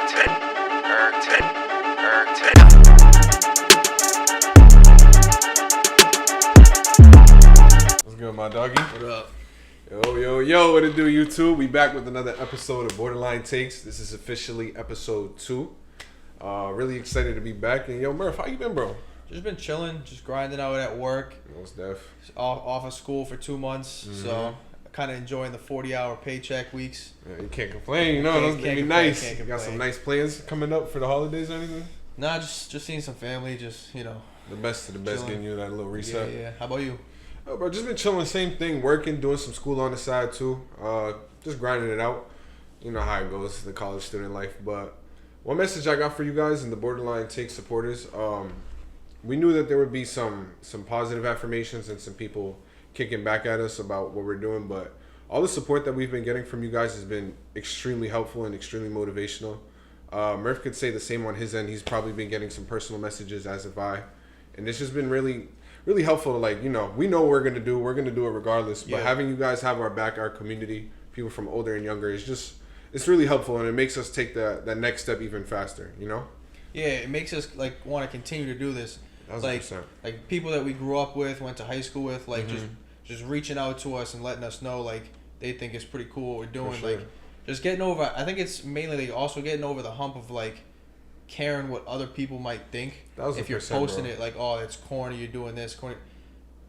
What's good, my doggy? What up? Yo, what it do, YouTube? We back with another episode of Borderline Takes. This is officially episode 2. Really excited to be back. And yo, Murph, how you been, bro? Just been chilling, just grinding out at work. Most def. Off of school for 2 months, so kind of enjoying the 40-hour paycheck weeks. Yeah, you can't complain, you know. It's gonna be nice. You got some nice plans coming up for the holidays or anything? Nah, just seeing some family, just, you know. The best of the best, chilling. getting you that little reset. Yeah. How about you? Oh, bro, just been chilling, same thing, working, doing some school on the side too. Just grinding it out. You know how it goes, the college student life. But one message I got for you guys and the Borderline Take supporters, we knew that there would be some positive affirmations and some people kicking back at us about what we're doing, but all the support that we've been getting from you guys has been extremely helpful and extremely motivational. Murph could say the same on his end. He's probably been getting some personal messages, as have I. And it's just been really helpful to, like, you know, we know what we're going to do. We're going to do it regardless. But having you guys have our back, our community, people from older and younger, it's really helpful. And it makes us take that next step even faster, you know? Yeah, it makes us, like, want to continue to do this. 100%. Like people that we grew up with, went to high school with, like, just reaching out to us and letting us know, like, they think it's pretty cool what we're doing. For sure. Like, just getting over, I think it's mainly like also getting over the hump of, like, caring what other people might think. If you're posting it like, oh, it's corny, you're doing this corny.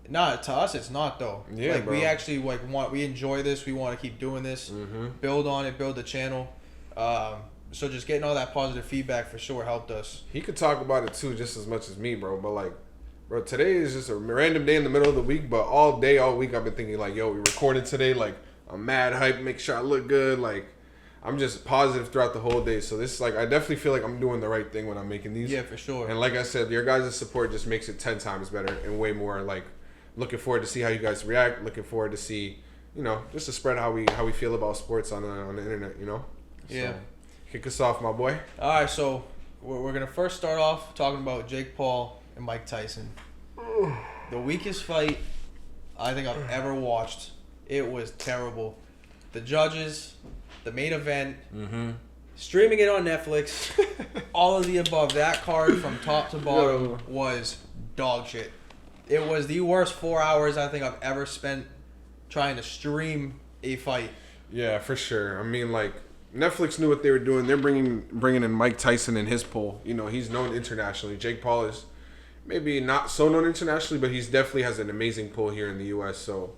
Nah, to us it's not though. Yeah, like, bro. we actually we enjoy this. We want to keep doing this. Build on it, build the channel. So just getting all that positive feedback for sure helped us. He could talk about it too, just as much as me, bro. But like, bro, today is just a random day in the middle of the week. But all week, I've been thinking like, yo, we recorded today. Like, I'm mad hype, make sure I look good. Like, I'm just positive throughout the whole day. So this is like, I definitely feel like I'm doing the right thing when I'm making these. Yeah, for sure. And like I said, your guys' support just makes it 10 times better and way more. Like, looking forward to see how you guys react. Looking forward to see, you know, just to spread how we feel about sports on the internet. You know. Yeah. So, kick us off, my boy. All right, so we're gonna first start off talking about Jake Paul and Mike Tyson. The weakest fight I think I've ever watched. It was terrible. The judges, the main event, streaming it on Netflix, all of the above. That card from top to bottom was dog shit. It was the worst 4 hours I think I've ever spent trying to stream a fight. Yeah, for sure. I mean, like, Netflix knew what they were doing. They're bringing in Mike Tyson in his poll. You know, he's known internationally. Jake Paul is maybe not so known internationally, but he's definitely has an amazing pull here in the U.S. So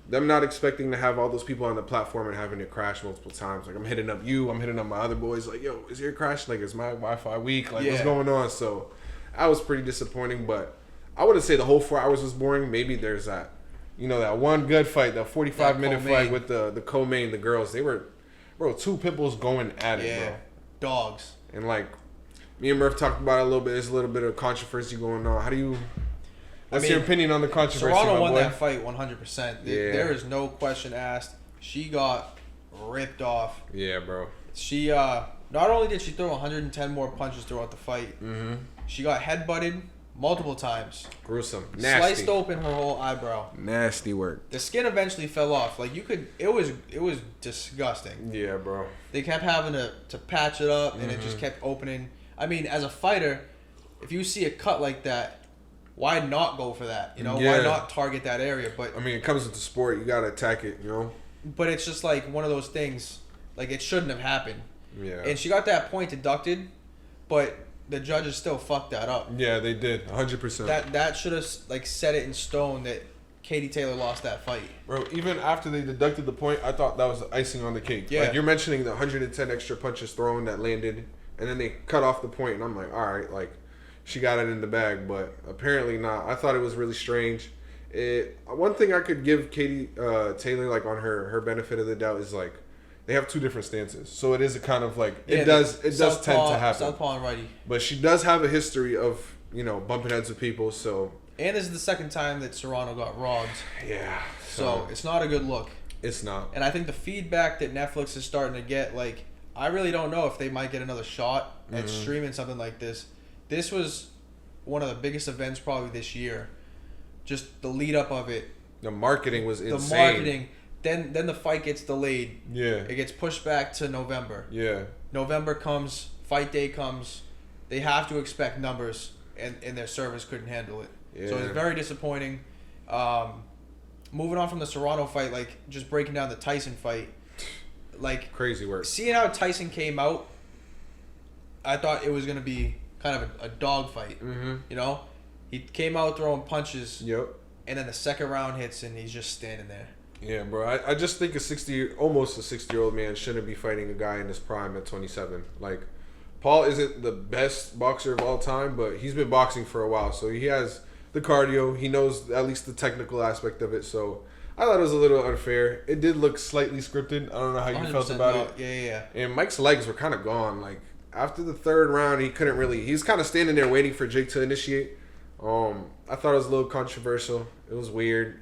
them not expecting to have all those people on the platform and having it crash multiple times. Like, I'm hitting up you. I'm hitting up my other boys. Like, yo, is your crash? Like, is my Wi-Fi weak? Like, what's going on? So that was pretty disappointing. But I wouldn't say the whole 4 hours was boring. Maybe there's that, you know, that one good fight, that 45-minute fight with the co-main, the girls. They were, bro, two pit bulls going at it, bro. Dogs. And, like, me and Murph talked about it a little bit. There's a little bit of controversy going on. How do you... What's your opinion on the controversy, Serrano won boy? that fight 100%. There is no question asked. She got ripped off. Yeah, bro. She, not only did she throw 110 more punches throughout the fight, she got headbutted multiple times. Gruesome. Nasty. Sliced open her whole eyebrow. Nasty work. The skin eventually fell off. Like, you could... It was disgusting. Yeah, bro. They kept having to patch it up, and it just kept opening. I mean, as a fighter, if you see a cut like that, why not go for that? You know, why not target that area? But I mean, it comes with the sport. You gotta attack it. You know. But it's just like one of those things. Like, it shouldn't have happened. Yeah. And she got that point deducted, but the judges still fucked that up. Yeah, they did. 100%. That should have, like, set it in stone that Katie Taylor lost that fight. Bro, even after they deducted the point, I thought that was the icing on the cake. Yeah. Like, you're mentioning the 110 extra punches thrown that landed, and then they cut off the point, and I'm like, all right, like, she got it in the bag, but apparently not. I thought it was really strange. One thing I could give Katie Taylor, like, on her benefit of the doubt is, like, they have two different stances. So it is a kind of, like, it does tend to happen. Southpaw and righty. But she does have a history of, you know, bumping heads with people, so. And this is the second time that Serrano got robbed. Yeah. So it's not a good look. It's not. And I think the feedback that Netflix is starting to get, like, I really don't know if they might get another shot at streaming something like this. This was one of the biggest events probably this year. Just the lead up of it. The marketing was insane. The marketing, Then the fight gets delayed. Yeah. It gets pushed back to November. Yeah. November comes, fight day comes. They have to expect numbers, and their servers couldn't handle it. Yeah. So it's very disappointing. Moving on from the Serrano fight, like just breaking down the Tyson fight, like crazy work. Seeing how Tyson came out, I thought it was gonna be kind of a dog fight. Mm-hmm. You know, he came out throwing punches. Yep. And then the second round hits, and he's just standing there. Yeah, bro. I just think almost a 60-year-old man shouldn't be fighting a guy in his prime at 27. Like, Paul isn't the best boxer of all time, but he's been boxing for a while, so he has the cardio. He knows at least the technical aspect of it. So I thought it was a little unfair. It did look slightly scripted. I don't know how you felt about it. Yeah. And Mike's legs were kind of gone. Like, after the third round, he couldn't really. He was kind of standing there waiting for Jake to initiate. I thought it was a little controversial. It was weird.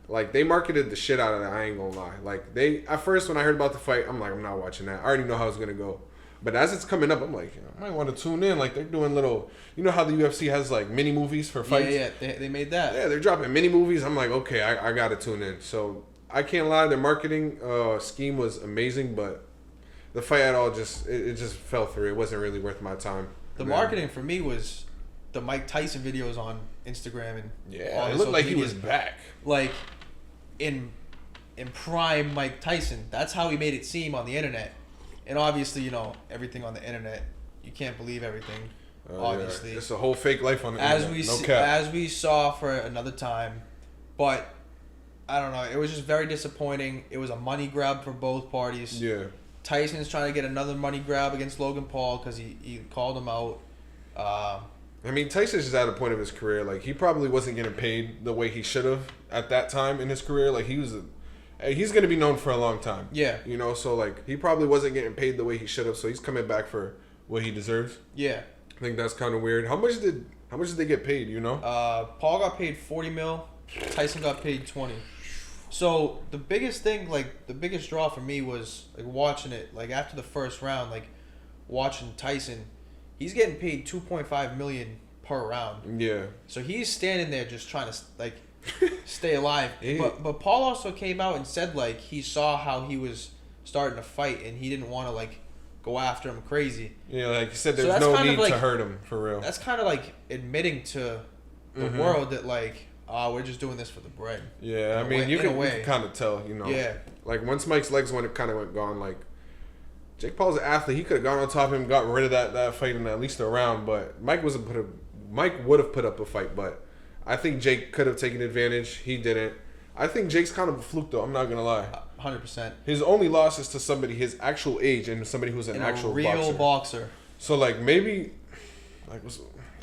Like, they marketed the shit out of that. I ain't gonna lie. Like, at first when I heard about the fight, I'm like, I'm not watching that. I already know how it's gonna go. But as it's coming up, I'm like, I might want to tune in. Like, they're doing little, you know how the UFC has like mini movies for fights? Yeah. They made that. Yeah, they're dropping mini movies. I'm like, okay, I gotta tune in. So I can't lie, their marketing scheme was amazing, but the fight at all just fell through. It wasn't really worth my time. The marketing for me was the Mike Tyson videos on Instagram and it looked like he was back. Like in prime Mike Tyson. That's how he made it seem on the internet. And obviously, you know, everything on the internet, you can't believe everything. Obviously, it's a whole fake life on the internet. As we saw for another time, but I don't know. It was just very disappointing. It was a money grab for both parties. Yeah. Tyson's trying to get another money grab against Logan Paul because he called him out. I mean, Tyson's just at a point of his career. Like, he probably wasn't getting paid the way he should have at that time in his career. Like, he's going to be known for a long time. Yeah. You know, so, like, he probably wasn't getting paid the way he should have, so he's coming back for what he deserves. Yeah. I think that's kind of weird. How much did they get paid, you know? Paul got paid $40 million. Tyson got paid $20 million. So, the biggest thing, like, the biggest draw for me was, like, watching it, like, after the first round, like, watching Tyson. He's getting paid $2.5 million per round. Yeah. So he's standing there just trying to like stay alive. Yeah. But Paul also came out and said like he saw how he was starting to fight and he didn't want to like go after him crazy. Yeah, like you said, there's no need to hurt him for real. That's kind of like admitting to the world that like we're just doing this for the bread. Yeah, I mean you can kind of tell, you know. Yeah. Like once Mike's legs went gone, like. Jake Paul's an athlete. He could have gone on top of him, got rid of that fight in at least a round. But Mike would have put up a fight. But I think Jake could have taken advantage. He didn't. I think Jake's kind of a fluke, though. I'm not gonna lie. 100%. His only loss is to somebody his actual age and somebody who's an actual real boxer. So like maybe, like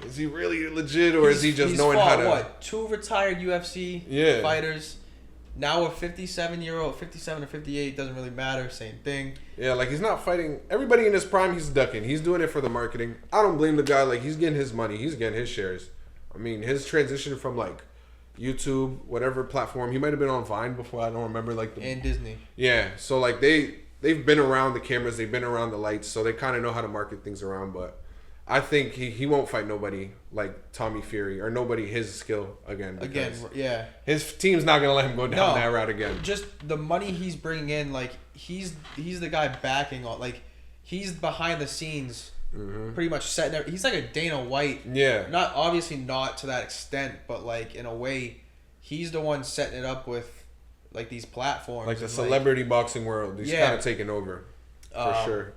is he really legit or is he just knowing how to? What? 2 retired UFC fighters. Now a 57-year-old, 57 or 58, doesn't really matter. Same thing. Yeah, like he's not fighting. Everybody in his prime, he's ducking. He's doing it for the marketing. I don't blame the guy. Like he's getting his money. He's getting his shares. I mean, his transition from like YouTube, whatever platform. He might have been on Vine before. I don't remember. And Disney. Yeah, so like they've been around the cameras. They've been around the lights, so they kind of know how to market things around. But I think he won't fight nobody like Tommy Fury or nobody his skill again. Yeah. His team's not gonna let him go down that route again. Just the money he's bringing in, like he's the guy backing on, like he's behind the scenes, pretty much setting. He's like a Dana White. Yeah. Not to that extent, but like in a way, he's the one setting it up with like these platforms, like the celebrity boxing world. He's kind of taking over for sure.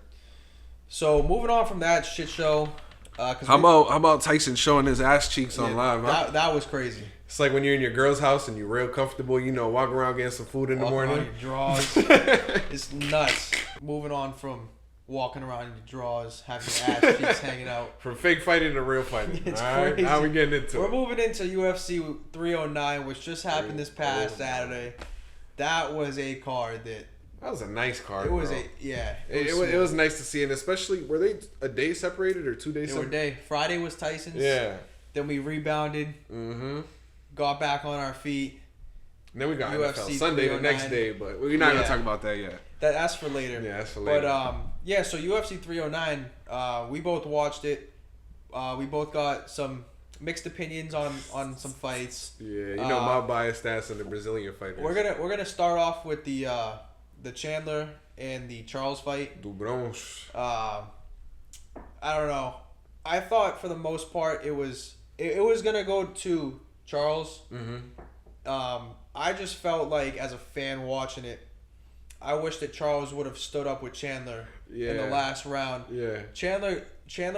So moving on from that shit show. How about Tyson showing his ass cheeks on live? Huh? That was crazy. It's like when you're in your girl's house and you're real comfortable, you know, walking around getting some food in the morning. Your drawers. It's nuts. Moving on from walking around in your drawers, having your ass cheeks hanging out. From fake fighting to real fighting. It's all right, crazy. now we're getting into We're moving into UFC 309, which just happened this past Saturday. That was a card that was a nice card. It was bro. It was nice to see, and especially were they a day separated or 2 days? They were a day. Friday was Tyson's. Yeah. Then we rebounded. Got back on our feet. And then we got UFC NFL Sunday the next day, but we're not gonna talk about that yet. That's for later. Yeah, that's for later. But so UFC 309, we both watched it. We both got some mixed opinions on some fights. Yeah, you know my bias stats on the Brazilian fighters. We're gonna start off with the Chandler and the Charles fight. Do Bruins. I don't know. I thought for the most part it was gonna go to Charles. Mm-hmm. I just felt like as a fan watching it, I wish that Charles would have stood up with Chandler in the last round. Yeah. Chandler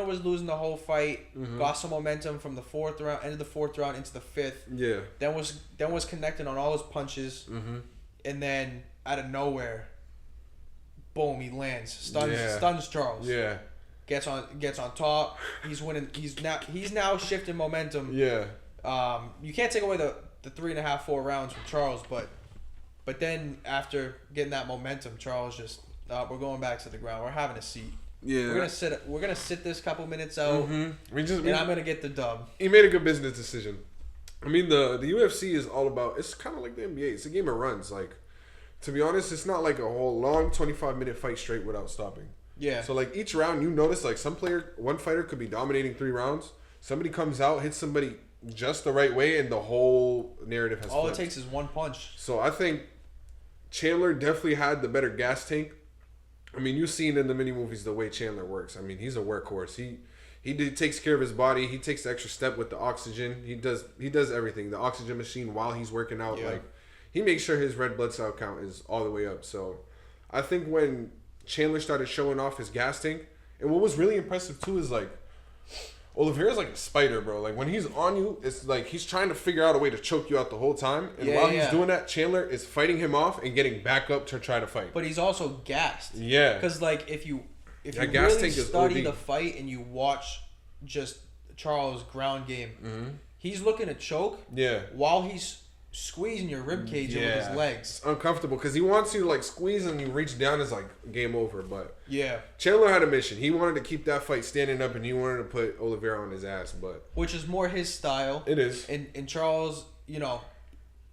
was losing the whole fight. Got some momentum from the fourth round, ended the fourth round into the fifth. Yeah. Then was connecting on all his punches. And then out of nowhere, boom, he lands, stuns Charles. Yeah. Gets on top. He's winning. He's now shifting momentum. Yeah. You can't take away the 3.5, 4 rounds from Charles, but then after getting that momentum, Charles just we're going back to the ground. We're having a seat. Yeah. We're gonna sit this couple minutes out. And I'm gonna get the dub. He made a good business decision. I mean, the UFC is all about. It's kind of like the NBA. It's a game of runs. Like, to be honest, it's not like a whole long 25-minute fight straight without stopping. Yeah. So like each round, you notice like one fighter could be dominating 3 rounds. Somebody comes out, hits somebody just the right way, and the whole narrative has. All flipped. it takes is one punch. So I think Chandler definitely had the better gas tank. I mean, you've seen in the mini movies the way Chandler works. I mean, he's a workhorse. He takes care of his body. He takes the extra step with the oxygen. He does everything. The oxygen machine while he's working out. Yeah. Like, he makes sure his red blood cell count is all the way up. So I think when Chandler started showing off his gas tank, and what was really impressive too is like Oliveira's like a spider, bro. Like when he's on you, it's like he's trying to figure out a way to choke you out the whole time. And while he's doing that, Chandler is fighting him off and getting back up to try to fight. But he's also gassed. Yeah. Because like if you gas really tank is study OD. the fight and you watch just Charles' ground game, he's looking to choke. Yeah. While he's squeezing your rib cage with his legs. It's uncomfortable because he wants you to like squeeze and you reach down, it's like game over. But yeah, Chandler had a mission. He wanted to keep that fight standing up and he wanted to put Oliveira on his ass. But which is more his style. It is. And Charles, you know,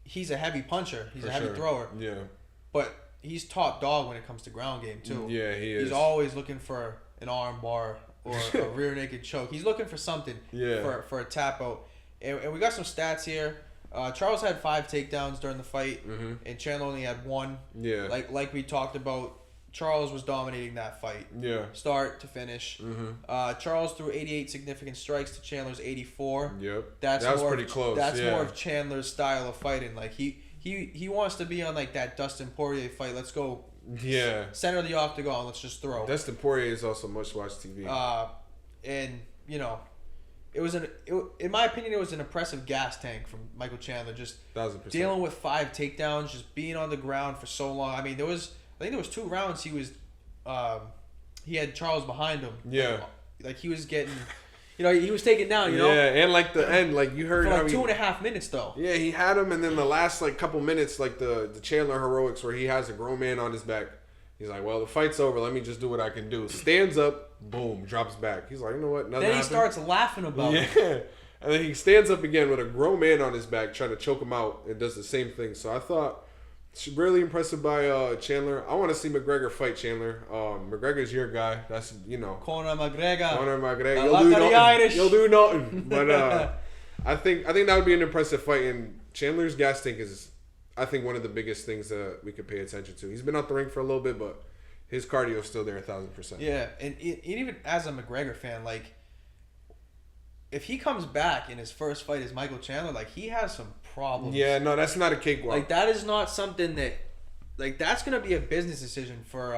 he's a heavy puncher. He's a heavy thrower. Yeah. But he's top dog when it comes to ground game too. Yeah, he is. He's always looking for an arm bar or a rear naked choke. He's looking for something. Yeah. For a tap out. And we got some stats here. Charles had 5 takedowns during the fight, and Chandler only had 1. Yeah. Like we talked about, Charles was dominating that fight. Yeah. Start to finish. Charles threw 88 significant strikes to Chandler's 84. Yep. That was pretty close. That's more of Chandler's style of fighting. Like he wants to be on like that Dustin Poirier fight. Let's go. Yeah. Center of the octagon. Let's just throw. Dustin Poirier is also must-watch TV. And you know. In my opinion, it was an impressive gas tank from Michael Chandler. Just 1,000%. dealing with 5 takedowns, just being on the ground for so long. I mean, I think there was 2 rounds he had Charles behind him. Yeah. Like he was getting, he was taken down. You know. Yeah, and like the end, like you heard for like how 2.5 minutes though. Yeah, he had him, and then the last like couple minutes, like the Chandler heroics, where he has a grown man on his back. He's like, well, the fight's over. Let me just do what I can do. Stands up, boom, drops back. He's like, you know what? Nothing Then he happened. starts laughing about it. Yeah. And then he stands up again with a grown man on his back trying to choke him out and does the same thing. So I thought, really impressive by Chandler. I want to see McGregor fight Chandler. McGregor's your guy. That's, Conor McGregor. Conor McGregor. I love the Irish. You'll do nothing. But I think that would be an impressive fight. And Chandler's gas tank is, I think, one of the biggest things that we could pay attention to. He's been out the ring for a little bit, but his cardio is still there 1,000%. Yeah, and even as a McGregor fan, like, if he comes back in his first fight as Michael Chandler, like, he has some problems. Yeah, no, that's not a cakewalk. Like, that is not something that, like, that's going to be a business decision for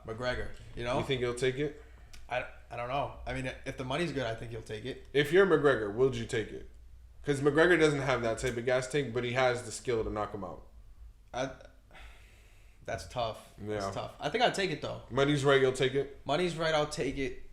McGregor, you know? You think he'll take it? I don't know. I mean, if the money's good, I think he'll take it. If you're McGregor, would you take it? Because McGregor doesn't have that type of gas tank, but he has the skill to knock him out. That's tough. Yeah. That's tough. I think I'd take it, though. Money's right, you'll take it? Money's right, I'll take it.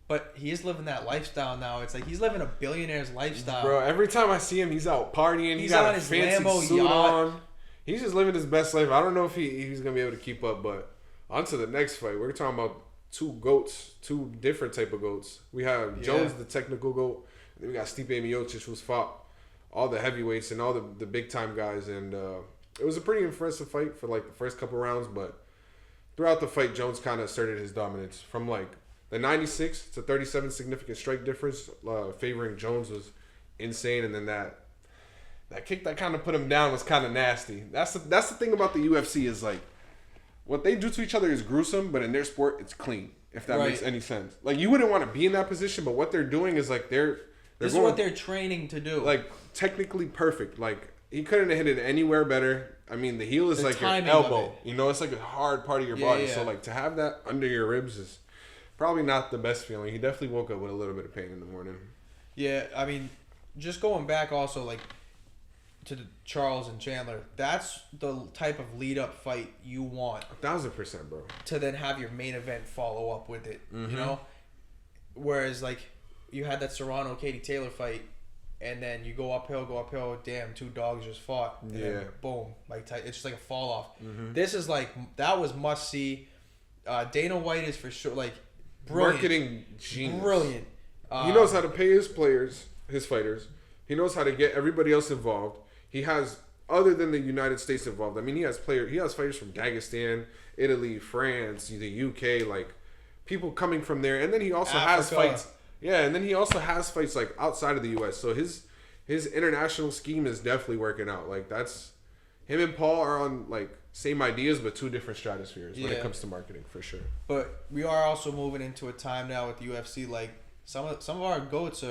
But he is living that lifestyle now. It's like he's living a billionaire's lifestyle. Bro, every time I see him, he's out partying. He's got a fancy Lambo suit yacht. on. He's just living his best life. I don't know if he's going to be able to keep up, but on to the next fight. We're talking about 2 goats, 2 different type of goats. We have Jones, the technical goat. And then we got Stipe Miocic, who's fought all the heavyweights and all the big-time guys. And it was a pretty impressive fight for, like, the first couple rounds. But throughout the fight, Jones kind of asserted his dominance from, like, The 96, it's a 37 significant strike difference, favoring Jones was insane, and then that kick that kind of put him down was kind of nasty. That's the thing about the UFC is like what they do to each other is gruesome, but in their sport it's clean. If that makes any sense. Like you wouldn't want to be in that position, but what they're doing is like this is what they're training to do. Like technically perfect. Like he couldn't have hit it anywhere better. I mean, the heel is like your elbow. You know, it's like a hard part of your body. Yeah. So like to have that under your ribs is probably not the best feeling. He definitely woke up with a little bit of pain in the morning. Yeah, I mean, just going back also like to the Charles and Chandler, that's the type of lead up fight you want. 1,000%, bro. To then have your main event follow up with it, you know? Whereas like you had that Serrano Katie Taylor fight, and then you go uphill, damn, two dogs just fought, and then boom, like it's just like a fall off. This is like, that was must see. Dana White is for sure like brilliant. Marketing genius. Brilliant. He knows how to pay his players, his fighters. He knows how to get everybody else involved. He has, other than the United States involved, I mean, he has fighters from Dagestan, Italy, France, the UK, like people coming from there, and then he also has fights. Yeah, and then he also has fights like outside of the U.S. So his international scheme is definitely working out. Like that's him and Paul are on like same ideas, but two different stratospheres when it comes to marketing for sure. But we are also moving into a time now with the UFC. Like some of our goats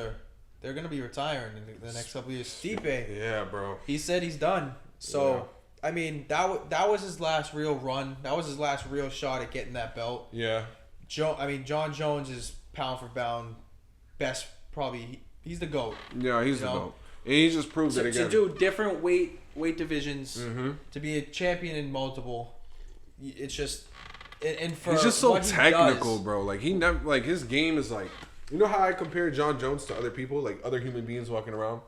they're gonna be retiring in the next couple of years. Stipe, yeah, bro. He said he's done. So I mean that was his last real run. That was his last real shot at getting that belt. Yeah. John Jones is pound for pound best. Probably he's the GOAT. Yeah, he's the GOAT. And he just proved it again. To do different weight divisions, to be a champion in multiple, it's just and for he's just so technical, does, bro. Like he never like his game is like. You know how I compare John Jones to other people, like other human beings walking around?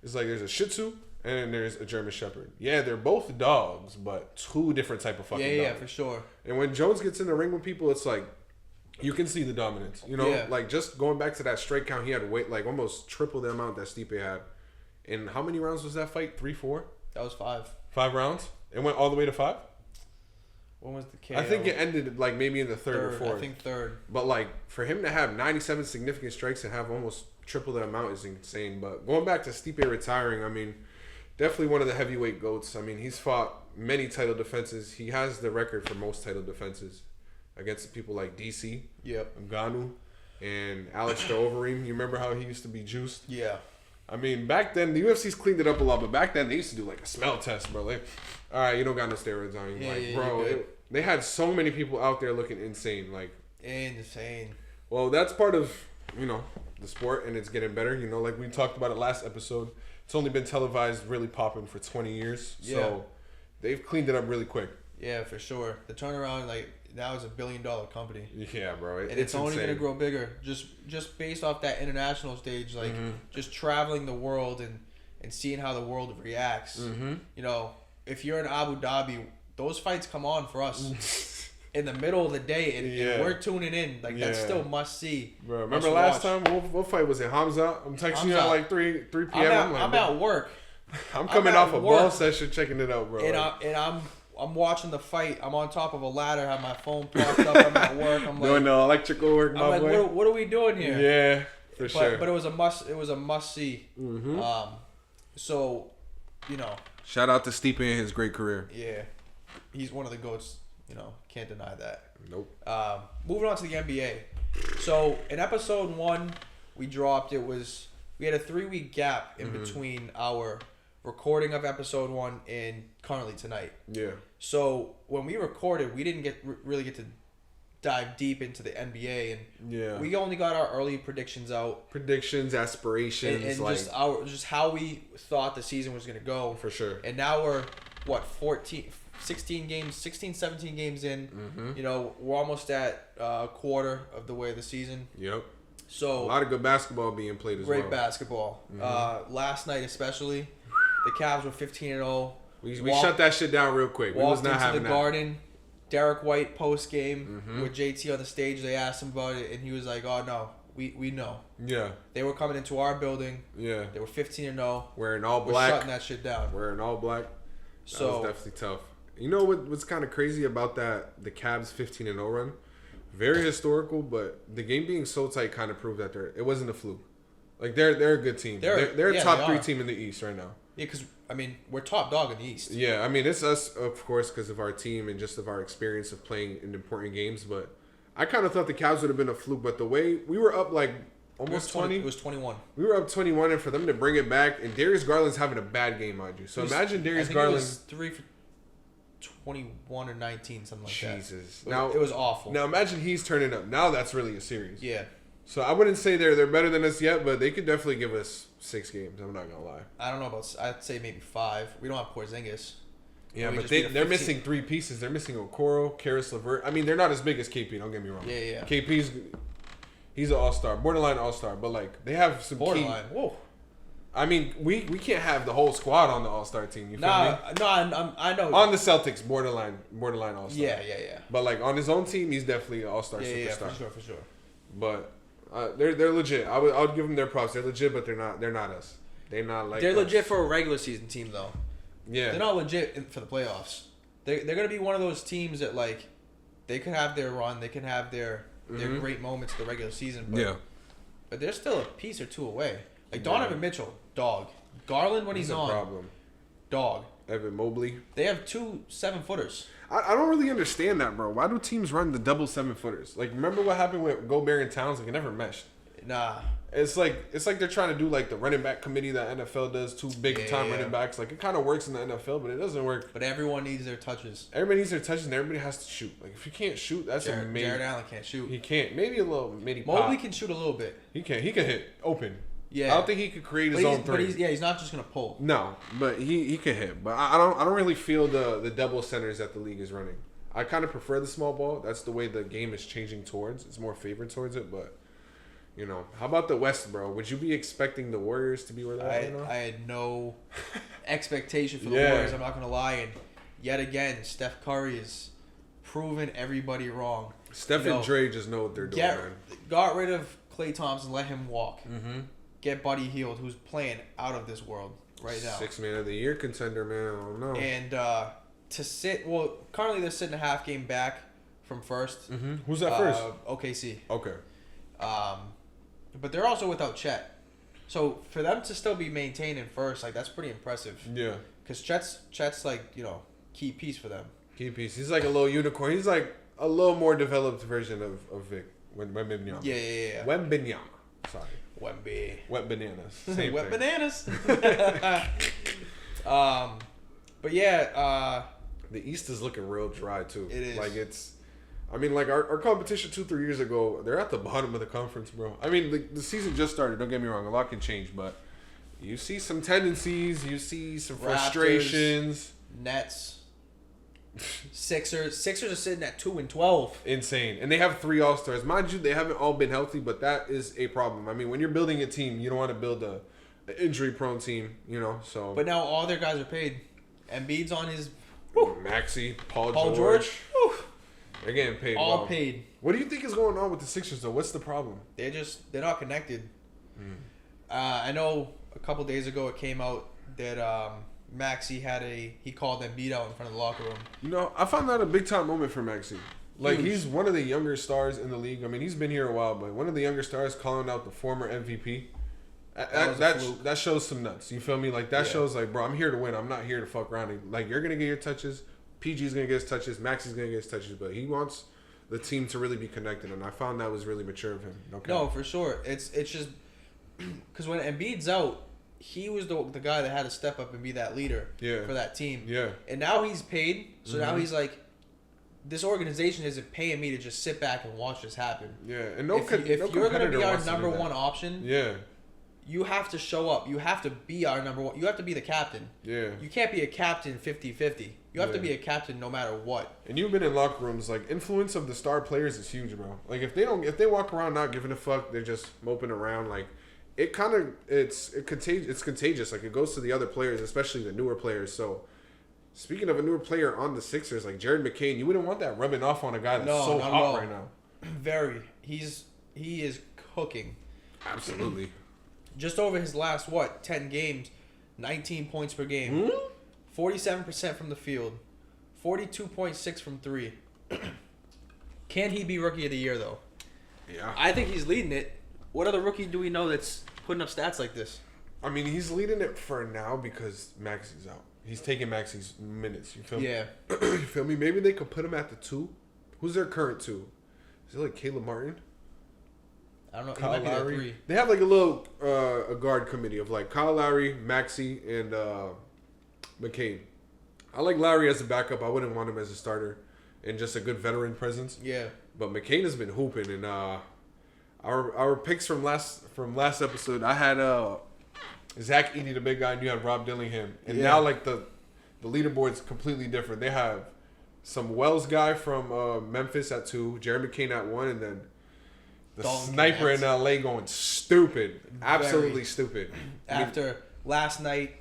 It's like there's a Shih Tzu and there's a German Shepherd. Yeah, they're both dogs, but two different type of fucking dogs. Yeah, for sure. And when Jones gets in the ring with people, it's like you can see the dominance. You know, like just going back to that strike count, he had weight like almost triple the amount that Stipe had. And how many rounds was that fight? 3, 4? That was 5. 5 rounds? It went all the way to 5? When was the KO? I think it ended like maybe in the third or fourth. I think third. But like for him to have 97 significant strikes and have almost triple the amount is insane. But going back to Stipe retiring, I mean, definitely one of the heavyweight GOATs. I mean, he's fought many title defenses. He has the record for most title defenses against people like DC, Ngannou, and Alex the Overeem. You remember how he used to be juiced? Yeah. I mean, back then, the UFC's cleaned it up a lot, but back then they used to do like a smell test, bro. Like, all right, you don't got no steroids on you. Like, bro, they had so many people out there looking insane. Like, insane. Well, that's part of, you know, the sport, and it's getting better. You know, like we talked about it last episode. It's only been televised, really popping for 20 years. So they've cleaned it up really quick. Yeah, for sure. The turnaround, like, now is $1 billion company. Yeah, bro. And it's only going to grow bigger. Just based off that international stage, like, just traveling the world and seeing how the world reacts. You know, if you're in Abu Dhabi, those fights come on for us in the middle of the day, and we're tuning in. Like, that's still must see. Bro, remember last time? What fight was it? Hamza? I'm texting you at like 3 p.m. I'm at work. I'm coming off a ball session checking it out, bro. And I'm watching the fight. I'm on top of a ladder, have my phone propped up. I'm at work. I'm like doing the electrical work. I'm like, what are we doing here? Yeah, for sure. But it was a must see. So, you know. Shout out to Stipe and his great career. Yeah, he's one of the GOATs. You know, can't deny that. Nope. Moving on to the NBA. So in episode 1, we had a 3-week gap in between our recording of episode 1 and currently tonight. Yeah. So when we recorded, we didn't really get to dive deep into the NBA, and we only got our early predictions out. Predictions, aspirations, and like just how we thought the season was gonna go. For sure. And now we're 17 games in. You know, we're almost at a quarter of the way of the season. Yep. So a lot of good basketball being played as well. Great basketball. Last night especially, the Cavs were 15-0. We shut that shit down real quick. We was not having that. Walked into the Garden. Derek White post game with JT on the stage. They asked him about it, and he was like, "Oh no, we know." Yeah. They were coming into our building. Yeah. They were 15-0. Wearing all black. We're shutting that shit down. Wearing all black. That was definitely tough. You know what's kind of crazy about the Cavs 15-0 run? Very historical, but the game being so tight kind of proved that it wasn't a fluke. Like they're a good team. They're a top 3 team in the East right now. Yeah, because I mean we're top dog in the East. Yeah, I mean it's us of course because of our team and just of our experience of playing in important games. But I kind of thought the Cavs would have been a fluke. But the way we were up like almost 20, it was 21. We were up 21, and for them to bring it back, and Darius Garland's having a bad game, mind you. So imagine Darius Garland. It was 3 for 21 or 19, something like that. Jesus. Now it was awful. Now imagine he's turning up. Now that's really a series. Yeah. So I wouldn't say they're better than us yet, but they could definitely give us 6 games. I'm not gonna lie. I don't know about. I'd say maybe 5. We don't have Porzingis. Yeah, but they're missing 3 pieces. They're missing Okoro, Karis LeVert. I mean, they're not as big as KP. Don't get me wrong. Yeah. He's an all-star, borderline all-star, but like they have some borderline. Whoa. I mean, we can't have the whole squad on the all-star team. You feel me? I know. On the Celtics, borderline all-star. Yeah. But like on his own team, he's definitely an all-star superstar. Yeah, for sure. But they're legit. I would give them their props. They're legit, but they're not us. They're not like they're us. legit for a regular season team though. Yeah. They're not legit for the playoffs. They're gonna be one of those teams that like they could have their run, they can have their great moments in the regular season, but they're still a piece or 2 away. Like Donovan Mitchell, dog. Garland when he's on, problem. Dog. Evan Mobley. They have 2 7-footers. I don't really understand that, bro. Why do teams run the double 7-footers? Like, remember what happened with Gobert and Towns? Like, it never meshed. Nah. It's like they're trying to do like the running back committee that NFL does, 2 big time running backs. Like, it kind of works in the NFL, but it doesn't work. But everyone needs their touches. Everybody needs their touches, and everybody has to shoot. Like, if you can't shoot, that's amazing. Jared Allen can't shoot. He can't. Maybe a little mini Mobley can shoot a little bit. He can hit open. Yeah. I don't think he could create his own three. But he's not just gonna pull. No, but he can hit. But I don't really feel the double centers that the league is running. I kind of prefer the small ball. That's the way the game is changing towards. It's more favored towards it. But you know, how about the West, bro? Would you be expecting the Warriors to be where they're at right now? I had no expectation for the Warriors. I'm not gonna lie. And yet again, Steph Curry is proving everybody wrong. Steph and Dre just know what they're doing. Man. Got rid of Klay Thompson, let him walk. Mm-hmm. Get Buddy Hield, who's playing out of this world right now. 6 Man of the Year contender, man. I don't know. And to sit, currently they're sitting a half game back from first. Mm-hmm. Who's that first? OKC. Okay. But they're also without Chet. So for them to still be maintained in first, like that's pretty impressive. Yeah. Because Chet's like, key piece for them. Key piece. He's like a little unicorn. He's like a little more developed version of Vic. Wembanyama. Yeah. Wembanyama. Sorry. Wemby. Wet bananas. Same Wet thing. bananas. But yeah. The East is looking real dry too. It is. Like I mean, like our competition 2-3 years ago, they're at the bottom of the conference, bro. I mean, the season just started. Don't get me wrong, a lot can change, but you see some tendencies, you see some frustrations. Raptors, Nets, Sixers are sitting at 2-12. Insane, and they have 3 All-Stars. Mind you, they haven't all been healthy, but that is a problem. I mean, when you're building a team, you don't want to build an injury-prone team, So, but now all their guys are paid. Embiid's on his Maxey, Paul George. They're getting paid. All paid. What do you think is going on with the Sixers, though? What's the problem? They're not connected. I know a couple days ago it came out that Maxey he called Embiid out in front of the locker room. I found that a big time moment for Maxey. Like, he's one of the younger stars in the league. I mean, he's been here a while, but one of the younger stars calling out the former MVP. That shows some nuts. You feel me? Like, that shows, like, bro, I'm here to win. I'm not here to fuck around. Like, you're going to get your touches. PG's going to get his touches. Maxey's going to get his touches. But he wants the team to really be connected. And I found that was really mature of him. Okay. No, for sure. It's just because when Embiid's out, he was the guy that had to step up and be that leader for that team. Yeah. And now he's paid. So now he's like, this organization isn't paying me to just sit back and watch this happen. Yeah. And if you're going to be our number one option, you have to show up. You have to be our number one. You have to be the captain. Yeah. You can't be a captain 50-50. You have to be a captain no matter what. And you've been in locker rooms. Like, influence of the star players is huge, bro. Like, if they walk around not giving a fuck, they're just moping around. Like, it's contagious. Like, it goes to the other players, especially the newer players. So, speaking of a newer player on the Sixers, like Jared McCain, you wouldn't want that rubbing off on a guy that's so hot right now. Very. He is cooking. Absolutely. Just over his last 10 games, 19 points per game, 47% from the field, 42.6 from 3. Can he be Rookie of the Year, though? Yeah. I think he's leading it. What other rookie do we know that's putting up stats like this? I mean, he's leading it for now because Maxi's out. He's taking Maxi's minutes. You feel me? Yeah. You feel me? Maybe they could put him at the 2. Who's their current 2? Is it like Caleb Martin? I don't know. Kyle He might be Lowry? at 3. They have like a little a guard committee of like Kyle Lowry, Maxi, and McCain. I like Lowry as a backup. I wouldn't want him as a starter and just a good veteran presence. Yeah. But McCain has been hooping, and our picks from last episode, I had Zach Edey, the big guy, and you had Rob Dillingham, and now like the leaderboard's completely different. They have some Wells guy from Memphis at 2, Jerry McCain at 1, and then the Dalton sniper Knecht. in LA going stupid, absolutely stupid. After last night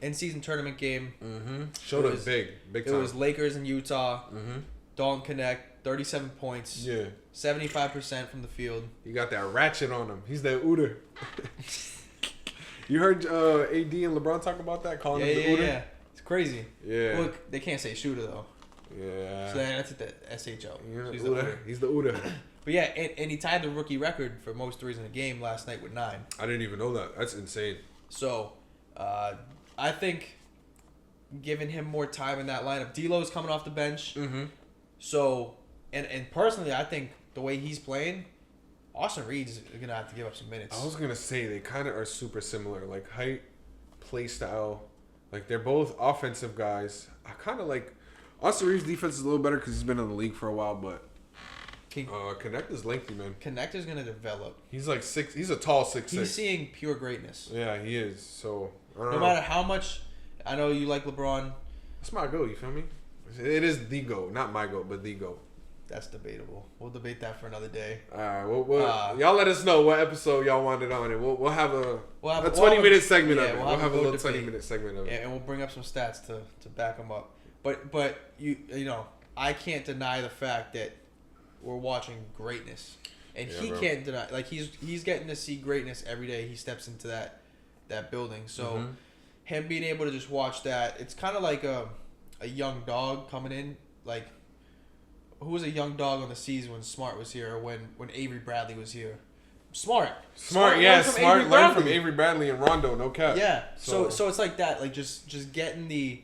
in-season tournament game, Showed it up was- big it time. was Lakers and Utah. Dalton Knecht, 37 points. Yeah, 75% from the field. he got that ratchet on him. He's that Uder. You heard AD and LeBron talk about that, calling him the Uder? Yeah. It's crazy. Yeah. Look, they can't say shooter though. Yeah. So that's the SHL. You know, So he's the Uda. Uder. He's the Uda. But yeah, and he tied the rookie record for most threes in a game last night with 9. I didn't even know that. That's insane. So, I think giving him more time in that lineup. D'Lo's coming off the bench. So, and personally, I think the way he's playing, Austin Reed's gonna have to give up some minutes. I was gonna say they kind of are super similar, like height, play style. Like they're both offensive guys. I kind of like Austin Reed's defense is a little better because he's been in the league for a while, but Connect is lengthy, man. Connector's gonna develop. He's like 6. He's a tall 6'6". He's seeing pure greatness. Yeah, he is. So I don't No know. matter how much, I know you like LeBron. That's my goat. You feel me? It is the goat, not my goat, but the goat. That's debatable. We'll debate that for another day. All right, y'all let us know what episode y'all wanted on, and we'll have a We'll have 20-minute segment of yeah, it. we'll We'll have a little debate. 20-minute segment of it. Yeah, and we'll bring up some stats to back them up. But you know, I can't deny the fact that we're watching greatness, and Yeah, he bro. can't deny. Like he's getting to see greatness every day he steps into that building. So him being able to just watch that, it's kind of like a young dog coming in. Like who was a young dog on the season when Smart was here, or when Avery Bradley was here? Smart, Yeah, learned from Smart Avery learned from Bradley. Avery Bradley and Rondo, no cap. Yeah. So it's like that, like just getting the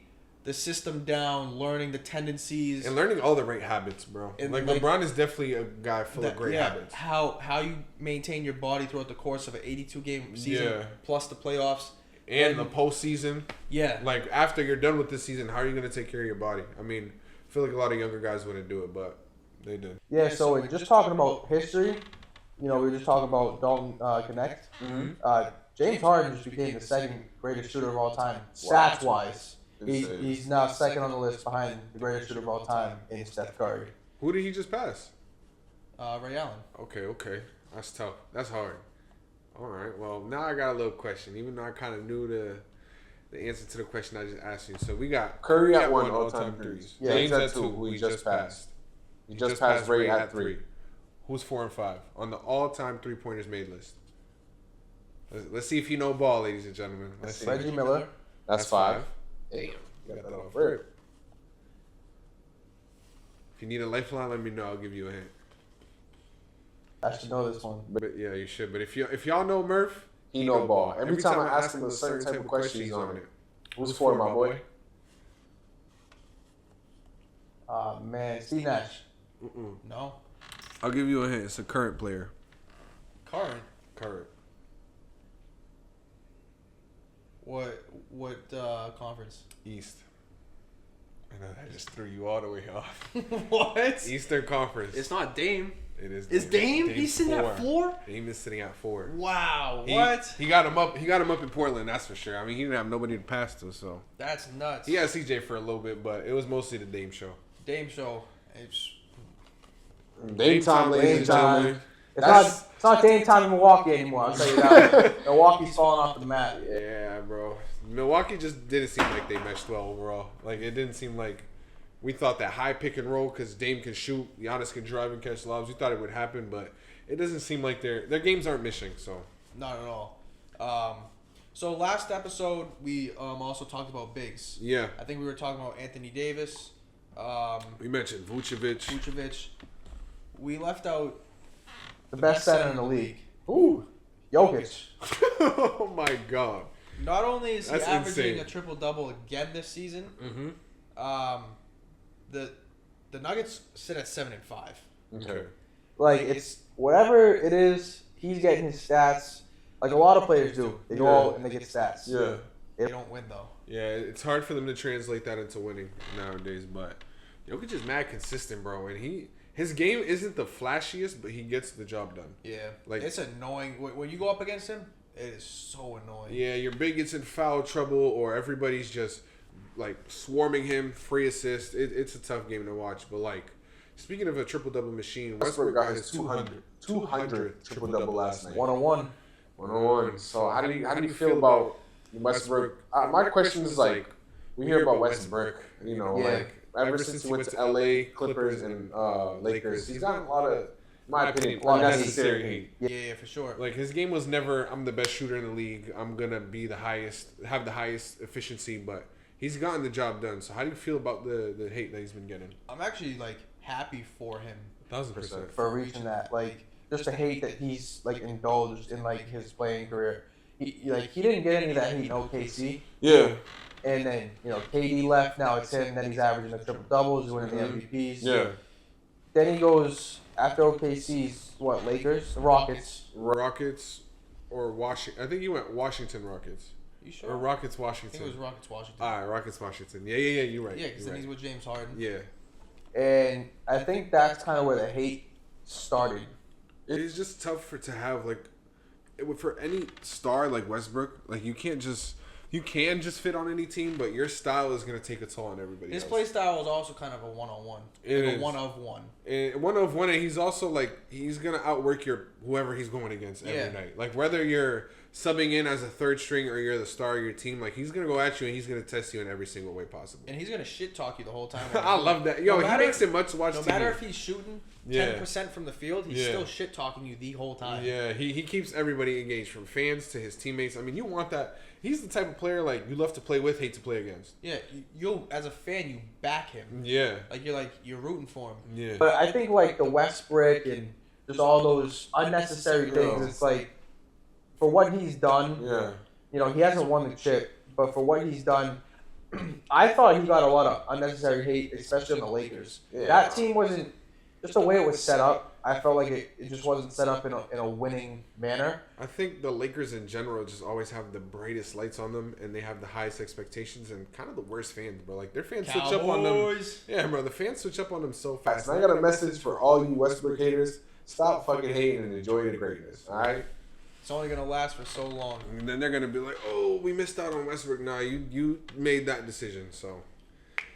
system down, learning the tendencies, And learning all the right habits, bro. And like like- LeBron is definitely a guy full of great yeah, habits. How you maintain your body throughout the course of an 82 game season Yeah. plus the playoffs. And the postseason. Yeah. Like, after you're done with this season, how are you going to take care of your body? I mean, I feel like a lot of younger guys wouldn't do it, but they did. Yeah, so just talking about history, we were just talking about Dalton Connect. James Harden just became the second greatest shooter of all time, stats-wise. He's now second on the list behind the greatest shooter of all time in Steph Curry. Who did he just pass? Ray Allen. Okay. That's tough. That's hard. All right. Well, now I got a little question, even though I kind of knew the answer to the question I just asked you. So we got Curry at 1 1 all-time threes. Yeah, James he's at 2, who he just passed. He just passed Ray at 3. Who's 4 and 5 on the all-time three-pointers made list? Let's see if you know ball, ladies and gentlemen. Let's see. Reggie Miller. That's 5. Damn. Got that off rip. If you need a lifeline, let me know. I'll give you a hint. I should know this one. But yeah, you should. But if y'all know Murph, He know ball. Every time I ask him a certain type of question, he's on it. Who's 4, my boy? Man, Steve Nash. No. I'll give you a hint. It's a current player. Current. Current. What conference? East. I know that just threw you all the way off. What? Eastern Conference. It's not Dame. It is. Is Dame? Dame's He's sitting at 4? Dame is sitting at 4. Wow. He- What? He got him up. He got him up in Portland. That's for sure. I mean, he didn't have nobody to pass to, so That's nuts. he had CJ for a little bit, but it was mostly the Dame show. Dame show. It's Dame time, ladies and Dame time. gentlemen. It's not Dame time in Milwaukee anymore. I'll tell you that. Milwaukee's falling off the map. Yeah, bro. Milwaukee just didn't seem like they meshed well overall. Like, it didn't seem like we thought that high pick and roll because Dame can shoot, Giannis can drive and catch lobs. We thought it would happen, but it doesn't seem like their games aren't meshing. So not at all. So last episode we also talked about bigs. yeah, I think we were talking about Anthony Davis, we mentioned Vucevic. Vucevic. we left out The best center in the league. Ooh, Jokic. Oh my god. Not only is he That's averaging insane. a triple-double again this season, the Nuggets sit at 7-5. Okay. Like, it's whatever it is, he's getting his stats. Like a lot of players do. They go out and they get stats. Yeah. They don't win though. Yeah, it's hard for them to translate that into winning nowadays, but Jokic is mad consistent, bro, and his game isn't the flashiest, but he gets the job done. Yeah, Like, it's annoying when you go up against him. It is so annoying. Yeah, your big gets in foul trouble, or everybody's just like swarming him, free assist. It's a tough game to watch. But like, speaking of a triple double machine, Westbrook got his 200 triple double last night. 1-on-1. 1-on-1. So how do you feel about Westbrook? My question is like, we hear about Westbrook, you know, like ever since he went to LA, Clippers, and Lakers, he's gotten a lot of, in my opinion, unnecessary hate. Yeah, for sure. Like, his game was never, I'm the best shooter in the league, I'm gonna be have the highest efficiency, but he's gotten the job done. So how do you feel about the hate that he's been getting? I'm actually like happy for him. 1,000%. For reaching that. Like, just the hate that he's like indulged in like his playing career. He didn't get any of that hate in OKC. Yeah. And then, KD left, now it's him, then he's averaging the triple doubles, he's winning the MVPs. Yeah. Then he goes after OKC's Lakers? The Rockets. Rockets or Washington. I think he went Washington Rockets. You sure? Or Rockets I Washington. think it was Rockets Washington. Alright, Rockets Washington. Yeah, you're right. Yeah, because then he's with James Harden. Yeah. And I think that's kind of where the hate started. It's just tough to have, like, for any star like Westbrook, like, you can just fit on any team, but your style is going to take a toll on everybody His else. play style is also kind of a one-on-one. It Like is. a one-of-one. And one of one, and he's also, like, he's going to outwork whoever he's going against every night. Like, whether you're subbing in as a third string or you're the star of your team, like, he's going to go at you and he's going to test you in every single way possible. And he's going to shit-talk you the whole time. I love that. Yo, he makes it much to watch No TV. matter if he's shooting 10% from the field, he's still shit-talking you the whole time. Yeah, he keeps everybody engaged, from fans to his teammates. I mean, you want that. He's the type of player, like, you love to play with, hate to play against. Yeah, you'll, as a fan, you back him. Yeah. You're rooting for him. Yeah. But I think, like, the Westbrook and just all those unnecessary things, it's like, for what he's done, he hasn't won the chip, but for what he's done, I thought he got a lot of unnecessary hate, especially on the Lakers. Yeah. That team wasn't, just the way it was set up, I felt like it just wasn't set up in a winning manner. I think the Lakers in general just always have the brightest lights on them, and they have the highest expectations and kind of the worst fans, bro. Like, their fans switch up on them. Yeah, bro, the fans switch up on them so fast. And I got a message for all you Westbrook haters. Stop fucking hating and enjoy the greatness, all right? It's only going to last for so long. And then they're going to be like, oh, we missed out on Westbrook. Nah, you made that decision, so.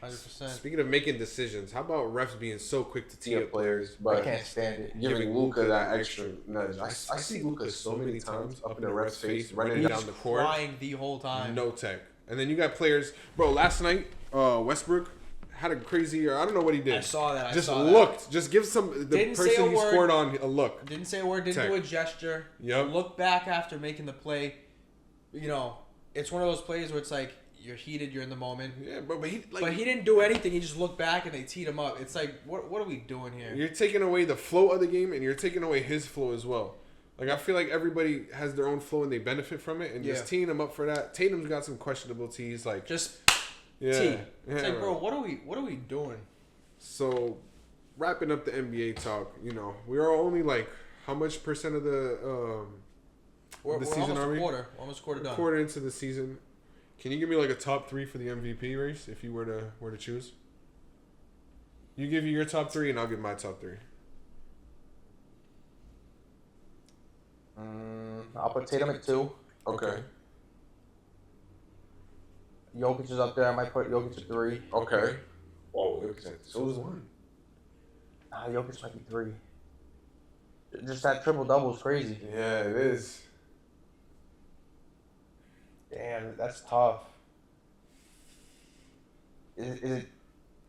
100%. Speaking of making decisions, how about refs being so quick to tee up players, I but can't stand it. giving Luka that extra nudge? I see Luka so many times up in the ref's face, running He's down the court, crying the whole time. no tech. And then you got players, bro. Last night, Westbrook had a crazy, or I don't know what he did. I saw that. Just looked. Just give the Didn't say person a he word. scored on a look. Didn't say a word. Didn't Tech. do a gesture. Yep. Look back after making the play. It's one of those plays where it's like you're heated, you're in the moment. Yeah, but he But he didn't do anything. He just looked back and they teed him up. It's like, what are we doing here? You're taking away the flow of the game, and you're taking away his flow as well. Like, I feel like everybody has their own flow and they benefit from it, and just teeing him up for that. Tatum's got some questionable tees, like Just yeah. tee. Yeah, It's like, bro, what are we doing? So, wrapping up the NBA talk, we are only like how much percent of the We're season almost are we? a quarter. Almost a quarter done. Quarter into the season. Can you give me like a top 3 for the MVP race if you were to choose? You give your top 3 and I'll give my top 3. I'll put Tatum at 2. Okay. Jokic is up there. I might put Jokic at 3. Okay. Whoa, so is 1. Jokic might be 3. Just that triple-double is crazy. Yeah, it is. Damn, that's tough. Is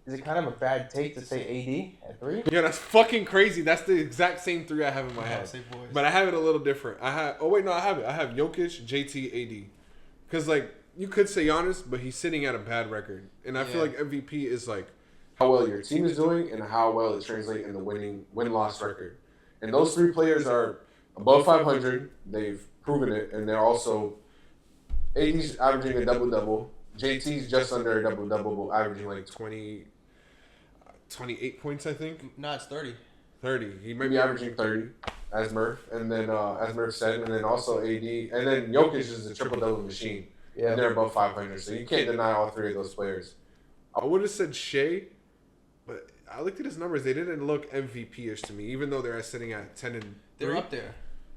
it kind of a bad take to say AD at 3? Yeah, that's fucking crazy. That's the exact same 3 I have in my head. But I have it a little different. I have Jokic, JT, AD. Because, like, you could say Giannis, but he's sitting at a bad record. And I feel like MVP is, like, how well your team is doing and how well it translates in the win-loss record. And those three players are above 500. They've proven it, and they're also AD's averaging a double-double. JT's just under a double-double, averaging like 28 points, I think. No, it's 30. 30. He might be averaging 30 as Murph, and then as Murph said, and then also AD, and then Jokic is a triple-double machine. Yeah. And they're above 500, so you can't deny all three of those players. I would have said Shea, but I looked at his numbers. They didn't look MVP-ish to me, even though they're sitting at 10-3. They're up there.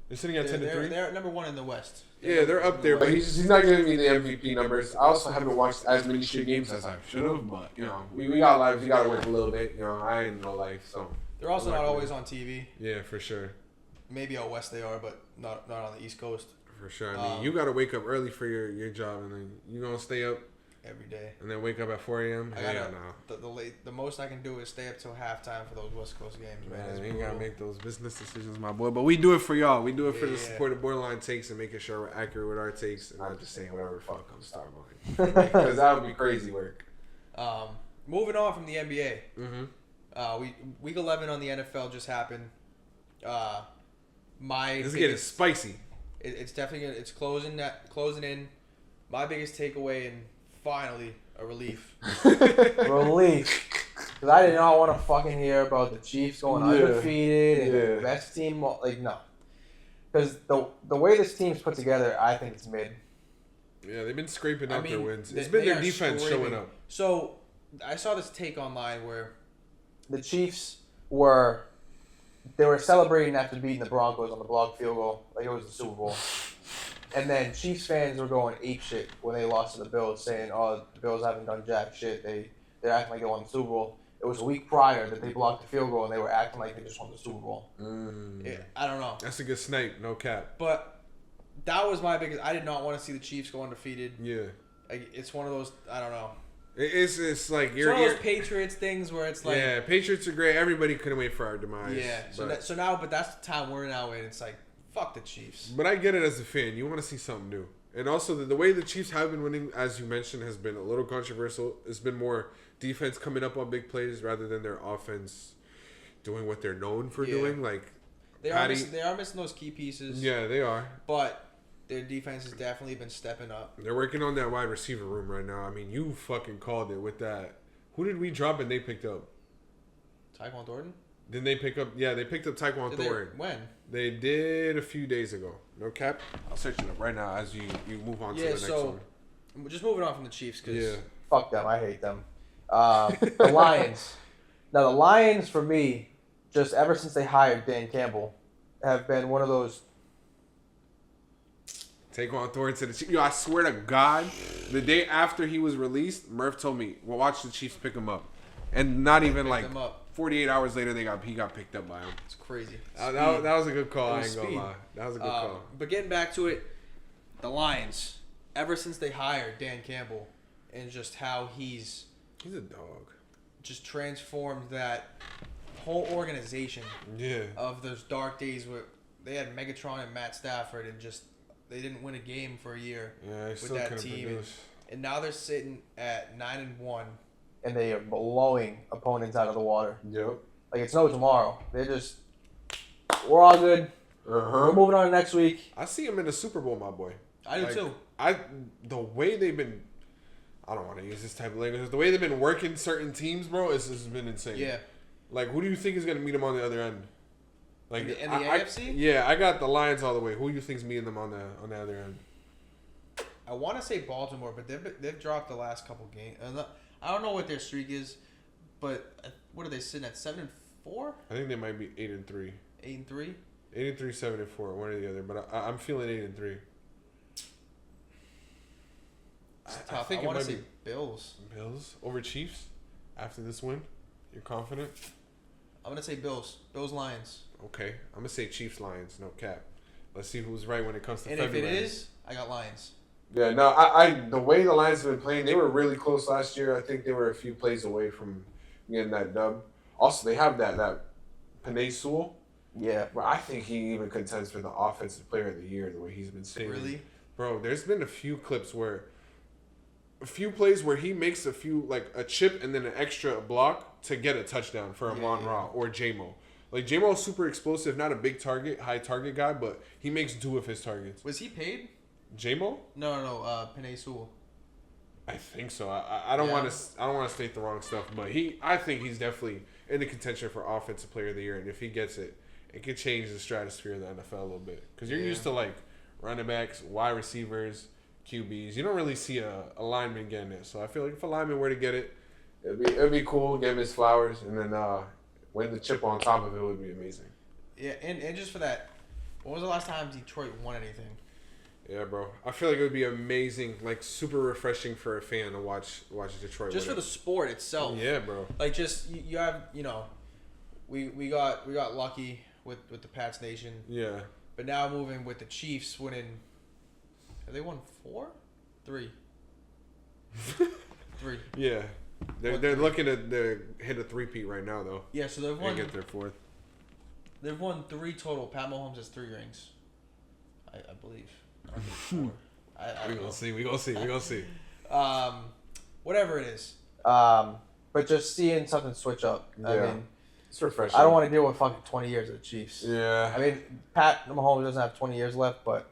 They're sitting at 10-3. They're number one in the West. They're up there, but he's not giving me the MVP numbers. I also haven't watched as many shit games as I should have, but we got lives. We got to work a little bit. I ain't no life, so they're also not always on TV. Yeah, for sure. Maybe out west they are, but not on the East Coast. For sure. I mean, you got to wake up early for your job, and then you gonna stay up every day, and then wake up at 4 a.m. The most I can do is stay up till halftime for those West Coast games, man. You gotta make those business decisions, my boy. But we do it for y'all. We do it for the support of Borderline Takes and making sure we're accurate with our takes, and not just saying whatever the fuck comes to our mind. Because that would be crazy work. Moving on from the NBA. Mm-hmm. Week 11 on the NFL just happened. This is getting spicy. It's definitely it's closing in. My biggest takeaway and finally a relief. Relief. Because I did not want to fucking hear about the Chiefs going undefeated and the best team. No. Because the way this team's put together, I think it's mid. Yeah, they've been scraping up their wins. It's been their defense showing up. So I saw this take online where the Chiefs were celebrating after beating the Broncos on the blocked field goal like it was the Super Bowl. And then Chiefs fans were going apeshit when they lost to the Bills, saying, "Oh, the Bills haven't done jack shit. They're acting like they won the Super Bowl." It was a week prior that they blocked the field goal, and they were acting like they just won the Super Bowl. I don't know. That's a good snipe, no cap. But that was my biggest. I did not want to see the Chiefs go undefeated. Yeah, it's one of those. I don't know. It's like it's one of those Patriots things where it's like Patriots are great. Everybody couldn't wait for our demise. Yeah. So now, but that's the time we're now in. It's like fuck the Chiefs. But I get it as a fan. You want to see something new. And also, the way the Chiefs have been winning, as you mentioned, has been a little controversial. It's been more defense coming up on big plays rather than their offense doing what they're known for doing. Like they are missing those key pieces. Yeah, they are. But their defense has definitely been stepping up. They're working on that wide receiver room right now. I mean, you fucking called it with that. Who did we drop and they picked up? Tyquan Thornton? Didn't they pick up? Yeah, they picked up Tyquan Thornton. When? They did a few days ago. No cap. I'll search it up right now as you move on to the next one. Just moving on from the Chiefs. Fuck them. I hate them. The Lions. Now, the Lions, for me, just ever since they hired Dan Campbell, have been one of those. Tyquan Thornton to the Chiefs. I swear to God, the day after he was released, Murph told me, "Well, watch the Chiefs pick him up," and not even like 48 hours later, he got picked up by him. It's crazy. That was a good call. I ain't gonna lie. That was a good call. But getting back to it, the Lions, ever since they hired Dan Campbell, and just how he's a dog. Just transformed that whole organization. Yeah. Of those dark days where they had Megatron and Matt Stafford, and just they didn't win a game for a year with that team, and now they're sitting at 9-1. And they are blowing opponents out of the water. Yep. Like it's no tomorrow. We're all good. We're moving on to next week. I see them in the Super Bowl, my boy. I do too. The way they've been, I don't want to use this type of language. The way they've been working certain teams, bro, has been insane. Yeah. Like, who do you think is gonna meet them on the other end? Like in the AFC? Yeah, I got the Lions all the way. Who do you think's meeting them on the other end? I want to say Baltimore, but they've dropped the last couple games. I don't know what their streak is, but what are they sitting at? 7-4? I think they might be 8-3. 8-3? 8-3, 7-4, one or the other. But I'm feeling 8-3. I think I want to say Bills. Bills over Chiefs after this win. You're confident? I'm gonna say Bills. Bills Lions. Okay, I'm gonna say Chiefs Lions. No cap. Let's see who's right when it comes to February. And if it is, I got Lions. Yeah, no, I the way the Lions have been playing, they were really close last year. I think they were a few plays away from getting that dub. Also, they have that Penei Sewell. Yeah. But I think he even contends for the Offensive Player of the Year the way he's been saying. Really? Bro, there's been a few clips where a few plays where he makes a few, like a chip and then an extra block to get a touchdown for Amon Ra or J-Mo. Like, J-Mo is super explosive, not a big target, high target guy, but he makes do of his targets. Was he paid? J-Mo? No, Penei Sewell. I think so. I don't want to state the wrong stuff, but I think he's definitely in the contention for Offensive Player of the Year, and if he gets it, it could change the stratosphere of the NFL a little bit. Because you're used to, like, running backs, wide receivers, QBs. You don't really see a lineman getting it. So I feel like if a lineman were to get it, it'd be cool, give him his flowers, and then win the chip on top of it would be amazing. Yeah, and just for that, when was the last time Detroit won anything? Yeah, bro. I feel like it would be amazing, like super refreshing for a fan to watch Detroit. Just for the sport itself. Yeah, bro. Like just you have we got lucky with the Pats Nation. Yeah. But now moving with the Chiefs winning. Have they won 4? 3. 3. Yeah. They're looking to hit a three-peat right now though. Yeah, so they've won. And get their 4th. They've won 3 total. Pat Mahomes has 3 rings. I believe. I think 4. We gonna see. Whatever it is. But just seeing something switch up. Yeah. I mean, it's refreshing. I don't want to deal with fucking 20 years of the Chiefs. Yeah. I mean, Pat Mahomes doesn't have 20 years left, but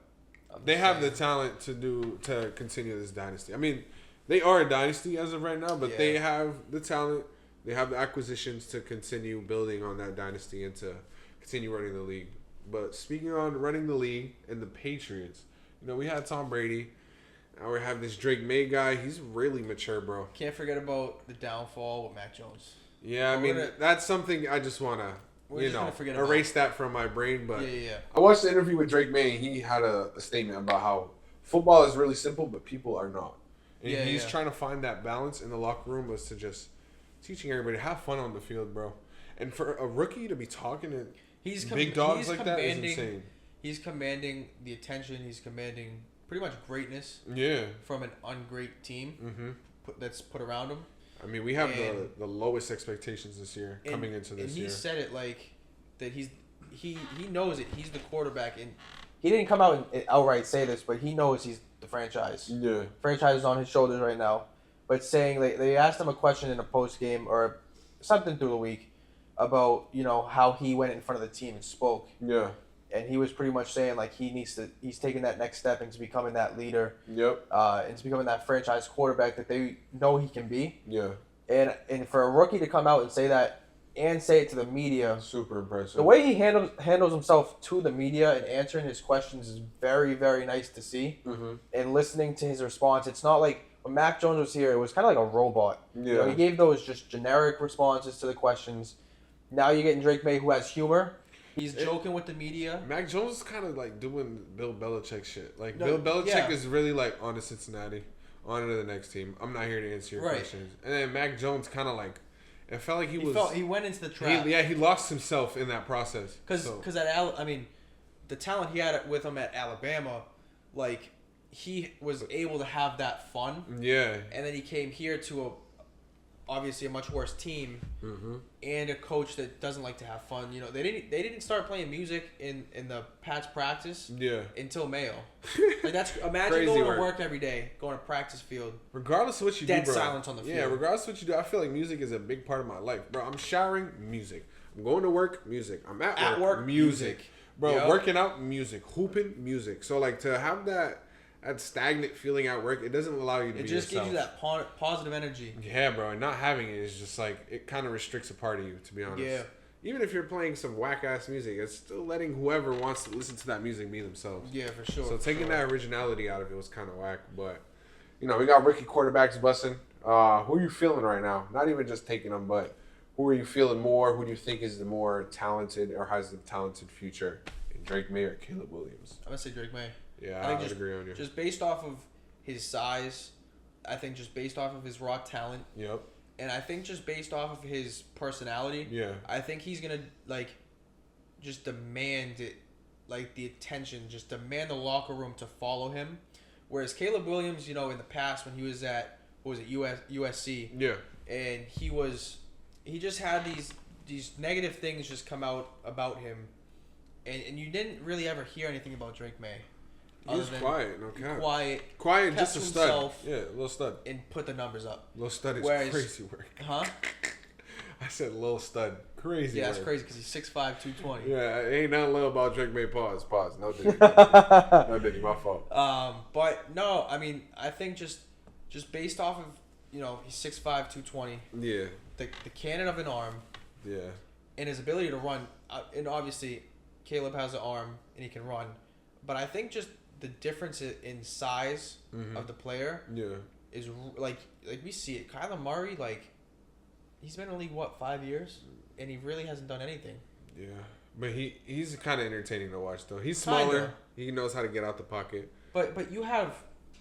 they have the talent to continue this dynasty. I mean, they are a dynasty as of right now, but they have the talent, they have the acquisitions to continue building on that dynasty and to continue running the league. But speaking on running the league and the Patriots, we had Tom Brady. Now we have this Drake May guy. He's really mature, bro. Can't forget about the downfall with Mac Jones. Yeah, I mean, that's something I just want to, erase that from my brain. But I watched the interview with Drake May, and he had a statement about how football is really simple, but people are not. And he's trying to find that balance in the locker room as to just teaching everybody to have fun on the field, bro. And for a rookie to be talking to big dogs like that is insane. He's commanding the attention. He's commanding pretty much greatness. Yeah. From an ungreat team that's put around him. I mean, we have the lowest expectations this year coming into this year. And he said it like that. He knows it. He's the quarterback, and he didn't come out and outright say this, but he knows he's the franchise. Yeah, franchise is on his shoulders right now. But saying they asked him a question in a post game or something through the week about how he went in front of the team and spoke. Yeah. And he was pretty much saying like he's taking that next step into becoming that leader. Yep. Into becoming that franchise quarterback that they know he can be. Yeah. And for a rookie to come out and say that and say it to the media, super impressive. The way he handles himself to the media and answering his questions is very, very nice to see. Mm-hmm. And listening to his response, it's not like when Mac Jones was here, it was kind of like a robot. Yeah. He gave those just generic responses to the questions. Now you're getting Drake May, who has humor. He's joking with the media. Mac Jones is kind of like doing Bill Belichick shit. Like, Bill Belichick is really like, on to Cincinnati, on to the next team. I'm not here to answer your questions. And then Mac Jones kind of like, it felt like he went into the trap. He lost himself in that process. Because the talent he had with him at Alabama, like, he was able to have that fun. Yeah. And then he came here to obviously a much worse team, and a coach that doesn't like to have fun. They didn't start playing music in the Pats practice until Mayo. Like, that's imagine going to work every day, going to practice field. Regardless of what you do, bro. Dead silence on the field. Yeah, regardless of what you do, I feel like music is a big part of my life, bro. I'm showering, music. I'm going to work, music. I'm at work, music. Bro, working out, music. Hooping, music. So like to have that stagnant feeling at work, it doesn't allow you to be yourself. It just gives you that positive energy. Yeah, bro. And not having it is just like, it kind of restricts a part of you, to be honest. Yeah. Even if you're playing some whack-ass music, it's still letting whoever wants to listen to that music be themselves. Yeah, for sure. So taking that originality out of it was kind of whack. But, we got rookie quarterbacks busting. Who are you feeling right now? Not even just taking them, but who are you feeling more? Who do you think is the more talented or has the talented future? Drake May or Caleb Williams? I'm going to say Drake May. Yeah, I would agree on you. Just based off of his size, I think just based off of his raw talent. Yep. And I think just based off of his personality. Yeah. I think he's going to, just demand it, the attention, just demand the locker room to follow him. Whereas Caleb Williams, in the past when he was at, USC. Yeah. And he just had these negative things just come out about him. And you didn't really ever hear anything about Drake May. He's quiet, no cap. Quiet, just a stud. Himself Yeah, a little stud. and put the numbers up. Little stud is crazy work. Huh? I said little stud. Crazy Yeah, work. it's crazy because he's 6'5", 220. Yeah, ain't nothing little about Drake May. Pause. No Diddy. No Diddy, my fault. But no, I mean, I think just based off of, he's 6'5", 220. Yeah. The cannon of an arm. Yeah. And his ability to run. And obviously, Caleb has an arm and he can run. But I think just the difference in size of the player is like we see it. Kyler Murray, he's been in the league, 5 years? And he really hasn't done anything. Yeah. But he's kind of entertaining to watch, though. He's smaller. Kinda. He knows how to get out the pocket. But you have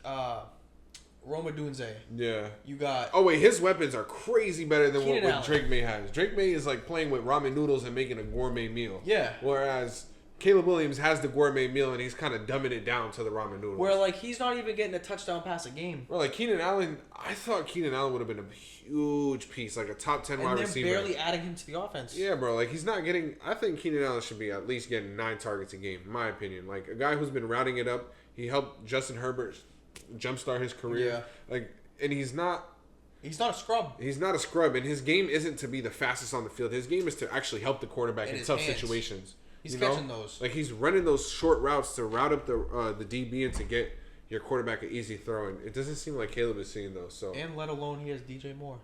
Roma Dunze. Yeah. You got... Oh, wait. His weapons are crazy better than Keenan what Drake May has. Drake May is like playing with ramen noodles and making a gourmet meal. Yeah. Whereas Caleb Williams has the gourmet meal and he's kind of dumbing it down to the ramen noodles. Where, he's not even getting a touchdown pass a game. Bro, Keenan Allen, I thought Keenan Allen would have been a huge piece, like a top 10 wide receiver. And they're barely adding him to the offense. Yeah, bro. He's not getting... I think Keenan Allen should be at least getting 9 targets a game, in my opinion. A guy who's been routing it up. He helped Justin Herbert jumpstart his career. Yeah. And he's not... He's not a scrub. He's not a scrub, and his game isn't to be the fastest on the field. His game is to actually help the quarterback in tough situations. He's catching those. He's running those short routes to route up the DB and to get your quarterback an easy throw. And it doesn't seem like Caleb is seeing those. So. And let alone he has DJ Moore.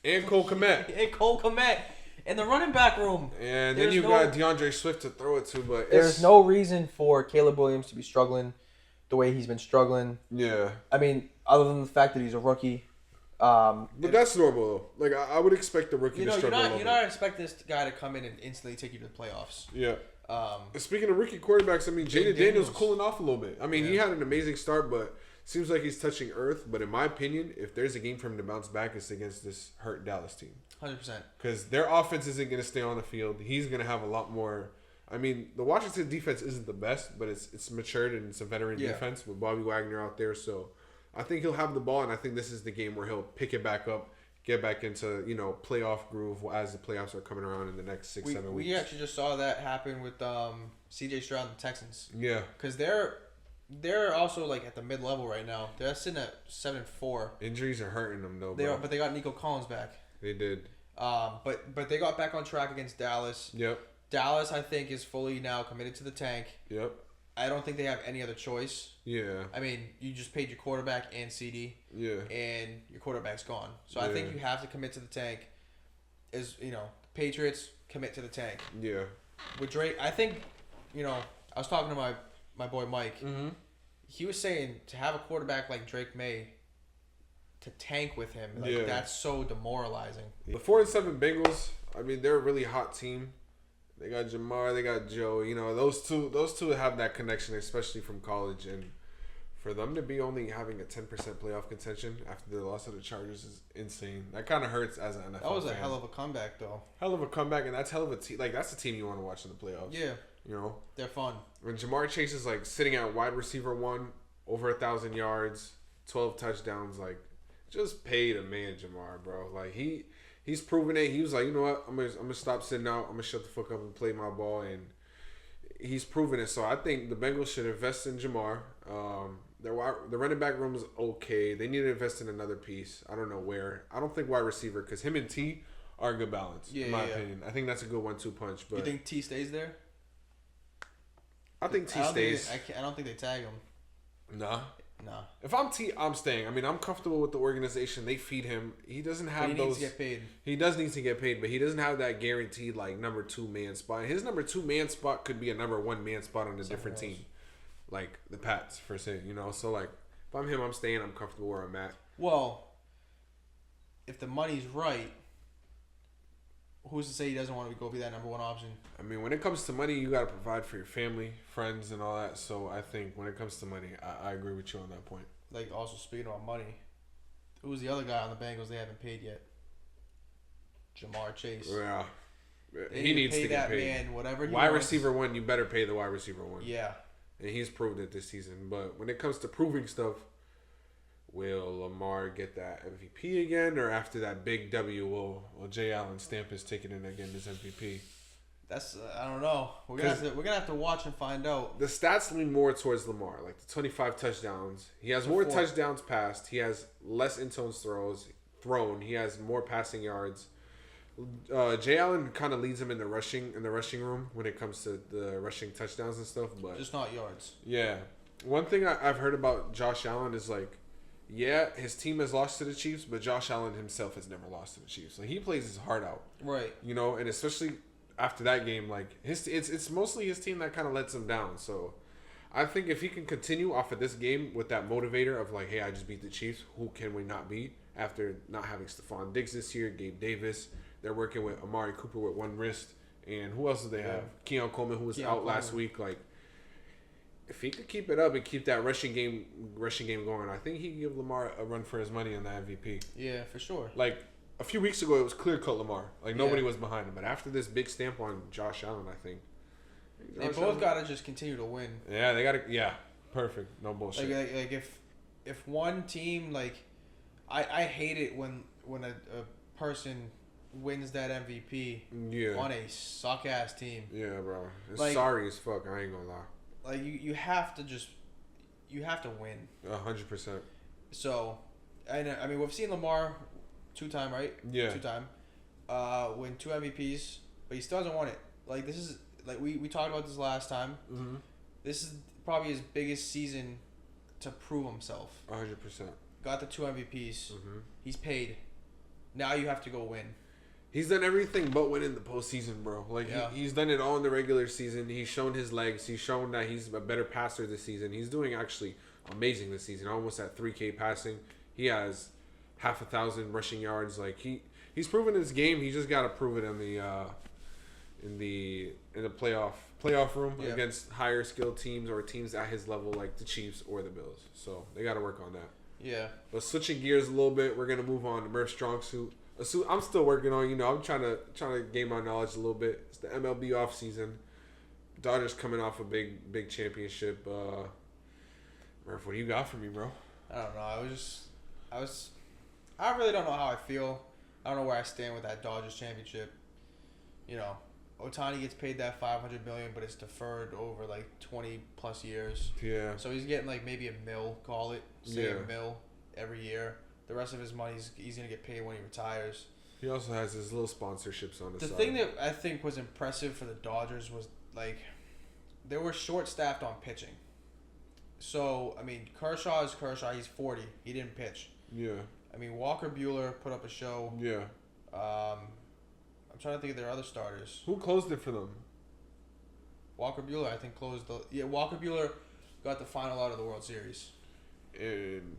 And Cole Kmet. In the running back room. And then you got DeAndre Swift to throw it to. But there's no reason for Caleb Williams to be struggling the way he's been struggling. Yeah. I mean, other than the fact that he's a rookie. But that's normal, though. I would expect the rookie to struggle. You're not expecting this guy to come in and instantly take you to the playoffs. Yeah. Speaking of rookie quarterbacks, Jaden Daniels cooling off a little bit. He had an amazing start, but seems like he's touching earth. But in my opinion, if there's a game for him to bounce back, it's against this hurt Dallas team. 100%. Because their offense isn't going to stay on the field. He's going to have a lot more. The Washington defense isn't the best, but it's matured and it's a veteran defense with Bobby Wagner out there. So I think he'll have the ball, and I think this is the game where he'll pick it back up, get back into, playoff groove as the playoffs are coming around in the next 6-7 weeks. We actually just saw that happen with C.J. Stroud and the Texans. Yeah. Because they're also, at the mid-level right now. They're sitting at 7-4. Injuries are hurting them, though, but they got Nico Collins back. They did. But they got back on track against Dallas. Yep. Dallas, I think, is fully now committed to the tank. Yep. I don't think they have any other choice. Yeah. You just paid your quarterback and CD. Yeah. And your quarterback's gone. So I think you have to commit to the tank. Patriots commit to the tank. Yeah. With Drake, I think, I was talking to my boy Mike. Mm-hmm. He was saying to have a quarterback like Drake May to tank with him, that's so demoralizing. The 4-7 Bengals, they're a really hot team. They got Jamar, they got Joe. Those two have that connection, especially from college. And for them to be only having a 10% playoff contention after the loss of the Chargers is insane. That kind of hurts as an NFL That was a fan. hell of a comeback, though. Hell of a comeback, and that's hell of a team. That's a team you want to watch in the playoffs. Yeah. They're fun. When Jamar Chase is sitting at wide receiver 1, over 1,000 yards, 12 touchdowns, just pay the man, Jamar, bro. He's proven it. He was like, you know what? I'm gonna stop sitting out. I'm gonna shut the fuck up and play my ball, and he's proven it. So I think the Bengals should invest in Jamar. The running back room is okay. They need to invest in another piece. I don't know where. I don't think wide receiver, because him and T are a good balance, in my opinion. I think that's a good 1-2 punch. But you think T stays there? I think T stays. I don't think they tag him. Nah. No. If I'm T, I'm staying. I'm comfortable with the organization. They feed him. He doesn't have he needs to get paid. He does need to get paid, but he doesn't have that guaranteed number 2 man spot. His number 2 man spot could be a number 1 man spot on a different team, like the Pats per se. So if I'm him, I'm staying. I'm comfortable where I'm at. Well, if the money's right, who's to say he doesn't want to go be that number 1 option? When it comes to money, you got to provide for your family, friends, and all that. So I think when it comes to money, I agree with you on that point. Also speaking about money, who's the other guy on the Bengals they haven't paid yet? Jamar Chase. Yeah. He needs to get paid. Man whatever he wide wants. Receiver 1, you better pay the wide receiver 1. Yeah. And he's proved it this season. But when it comes to proving stuff, will Lamar get that MVP again? Or after that big W, will Jay Allen stamp his ticket in again as MVP? That's I don't know. We're gonna have to watch and find out. The stats lean more towards Lamar, like the 25 touchdowns. He has more touchdowns passed. He has less in-zone thrown. He has more passing yards. Jay Allen kind of leads him in the rushing room when it comes to the rushing touchdowns and stuff, but just not yards. Yeah, one thing I've heard about Josh Allen is like, yeah, his team has lost to the Chiefs, but Josh Allen himself has never lost to the Chiefs. Like he plays his heart out, right? You know, and especially after that game, like it's mostly his team that kind of lets him down. So I think if he can continue off of this game with that motivator of like, hey, I just beat the Chiefs, who can we not beat? After not having Stephon Diggs this year, Gabe Davis. They're working with Amari Cooper with one wrist. And who else do they have? Keon Coleman, who was out last week. Like, if he could keep it up and keep that rushing game going, I think he could give Lamar a run for his money on the MVP. Yeah, for sure. Like, a few weeks ago, it was clear-cut Lamar. Like, nobody was behind him. But after this big stamp on Josh Allen, I think. They both got to just continue to win. Yeah, they got to... Yeah, perfect. No bullshit. Like if one team, like... I hate it when a person wins that MVP on a suck-ass team. Yeah, bro. It's like, sorry as fuck. I ain't gonna lie. Like, you have to just... You have to win. 100%. So, I mean, we've seen Lamar 2-time, right? Yeah. 2-time. Win 2 MVPs, but he still hasn't won it. Like, this is... Like, we talked about this last time. Mm-hmm. This is probably his biggest season to prove himself. 100%. Got the 2 MVPs. Mm-hmm. He's paid. Now you have to go win. He's done everything but win in the postseason, bro. Like, he's done it all in the regular season. He's shown his legs. He's shown that he's a better passer this season. He's doing actually amazing this season. Almost at 3K passing. He has 1,000 rushing yards. Like, he's proven his game. He just got to prove it in the playoff room against higher skilled teams or teams at his level like the Chiefs or the Bills. So they got to work on that. Yeah. But switching gears a little bit, we're gonna move on to Murph's strong suit. A suit I'm still working on. You know, I'm trying to gain my knowledge a little bit. It's the MLB off season. Dodgers coming off a big championship. Murph, what do you got for me, bro? I don't know. I really don't know how I feel. I don't know where I stand with that Dodgers championship. You know, Ohtani gets paid that $500 million, but it's deferred over like 20 plus years. Yeah. So he's getting like maybe $1 million, call it, say $1 million every year. The rest of his money he's gonna get paid when he retires. He also has his little sponsorships on the side. The thing that I think was impressive for the Dodgers was like they were short staffed on pitching. So I mean, Kershaw is Kershaw. He's 40. He didn't pitch. Yeah. I mean, Walker Buehler put up a show. Yeah. I'm trying to think of their other starters. Who closed it for them? Walker Buehler, I think, closed the... Yeah, Walker Buehler got the final out of the World Series. And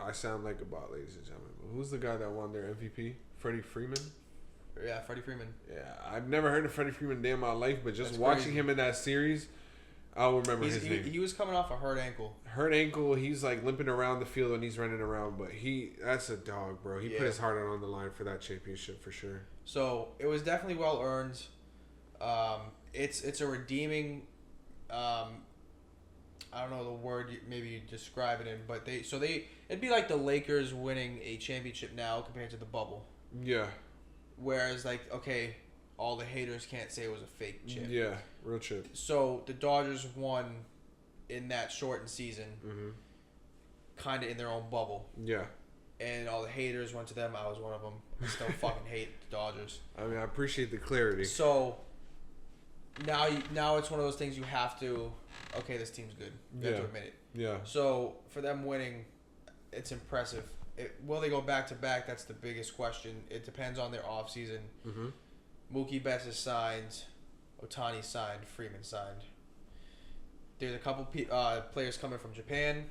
I sound like a bot, ladies and gentlemen. Who's the guy that won their MVP? Freddie Freeman? Yeah, Freddie Freeman. Yeah, I've never heard of Freddie Freeman day in my life, but just That's watching crazy. him in that series, I'll remember his name. He was coming off a hurt ankle. Hurt ankle, he's like limping around the field when he's running around, but that's a dog, bro. He put his heart out on the line for that championship for sure. So it was definitely well earned. It's a redeeming. I don't know the word maybe you describe it in, but it'd be like the Lakers winning a championship now compared to the bubble. Yeah. Whereas like okay, all the haters can't say it was a fake chip. Yeah, real chip. So the Dodgers won in that shortened season, kind of in their own bubble. Yeah. And all the haters went to them. I was one of them. I still fucking hate the Dodgers. I mean, I appreciate the clarity. So now it's one of those things you have to. Okay, this team's good. You have to admit it. Yeah. So for them winning, it's impressive. Will they go back to back? That's the biggest question. It depends on their off season. Mm-hmm. Mookie Betts is signed. Ohtani signed. Freeman signed. There's a couple players coming from Japan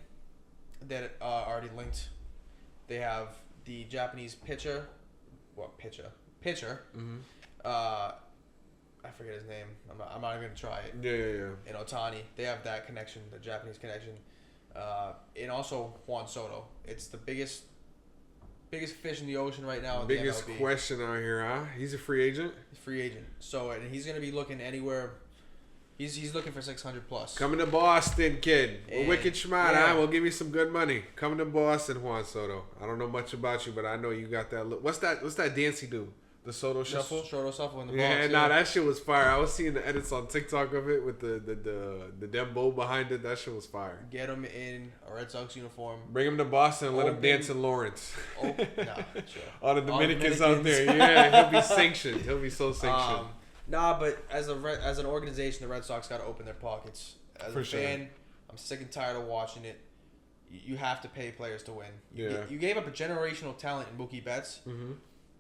that are already linked. They have the Japanese pitcher. Pitcher. Mm-hmm. I forget his name. I'm not even gonna try it. Yeah. And Ohtani, they have that connection, the Japanese connection, and also Juan Soto. It's the biggest fish in the ocean right now. In Biggest the MLB. question out here, huh? He's a free agent. Free agent. So and he's gonna be looking anywhere. He's looking for 600 plus. Coming to Boston, kid. And, Wicked Schmott, huh? We'll give you some good money. Coming to Boston, Juan Soto. I don't know much about you, but I know you got that look. What's that dance he do? The Soto Shuffle? Soto Shuffle in the box. Yeah, that shit was fire. I was seeing the edits on TikTok of it with the Dembo behind it. That shit was fire. Get him in a Red Sox uniform. Bring him to Boston and let him dance in Lawrence. Nah, sure. All the Dominicans out there. Yeah, he'll be sanctioned. He'll be so sanctioned. But as an organization, the Red Sox got to open their pockets. As a fan, sure. I'm sick and tired of watching it. You have to pay players to win. You gave up a generational talent in Mookie Betts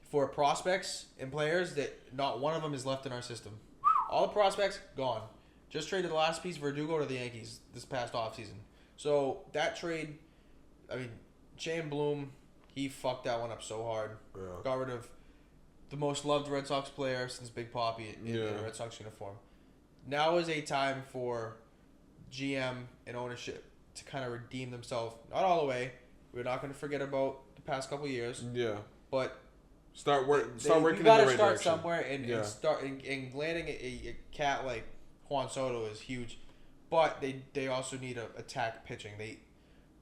for prospects and players that not one of them is left in our system. All the prospects, gone. Just traded the last piece, Verdugo, to the Yankees this past offseason. So that trade, I mean, Shane Bloom, he fucked that one up so hard. Yeah. Got rid of the most loved Red Sox player since Big Papi in a Red Sox uniform. Now is a time for GM and ownership to kind of redeem themselves. Not all the way. We're not going to forget about the past couple of years. Yeah. But start working you in the right gotta direction. start somewhere and start and landing a cat like Juan Soto is huge. But they also need to attack pitching.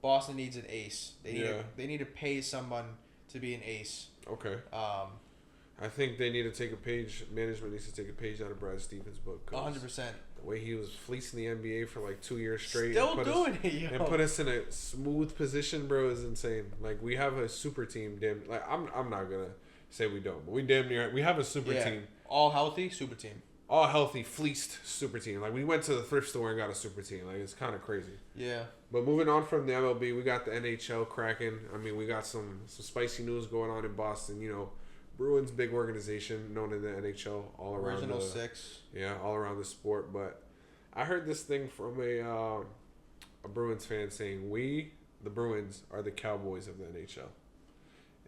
Boston needs an ace. They need to pay someone to be an ace. Okay. I think they need to take a page. Management needs to take a page out of Brad Stevens' book. 100%. The way he was fleecing the NBA for like 2 years straight. Still doing it, yo. And put us in a smooth position, bro, is insane. Like, we have a super team. Damn, like I'm not gonna say we don't, but we damn near we have a super team. All healthy, super team. All healthy, fleeced super team. Like, we went to the thrift store and got a super team. Like, it's kind of crazy. Yeah. But moving on from the MLB, we got the NHL cracking. I mean, we got some spicy news going on in Boston. You know, Bruins, big organization known in the NHL all around Original six. Yeah, all around the sport. But I heard this thing from a Bruins fan saying, "We, the Bruins, are the Cowboys of the NHL."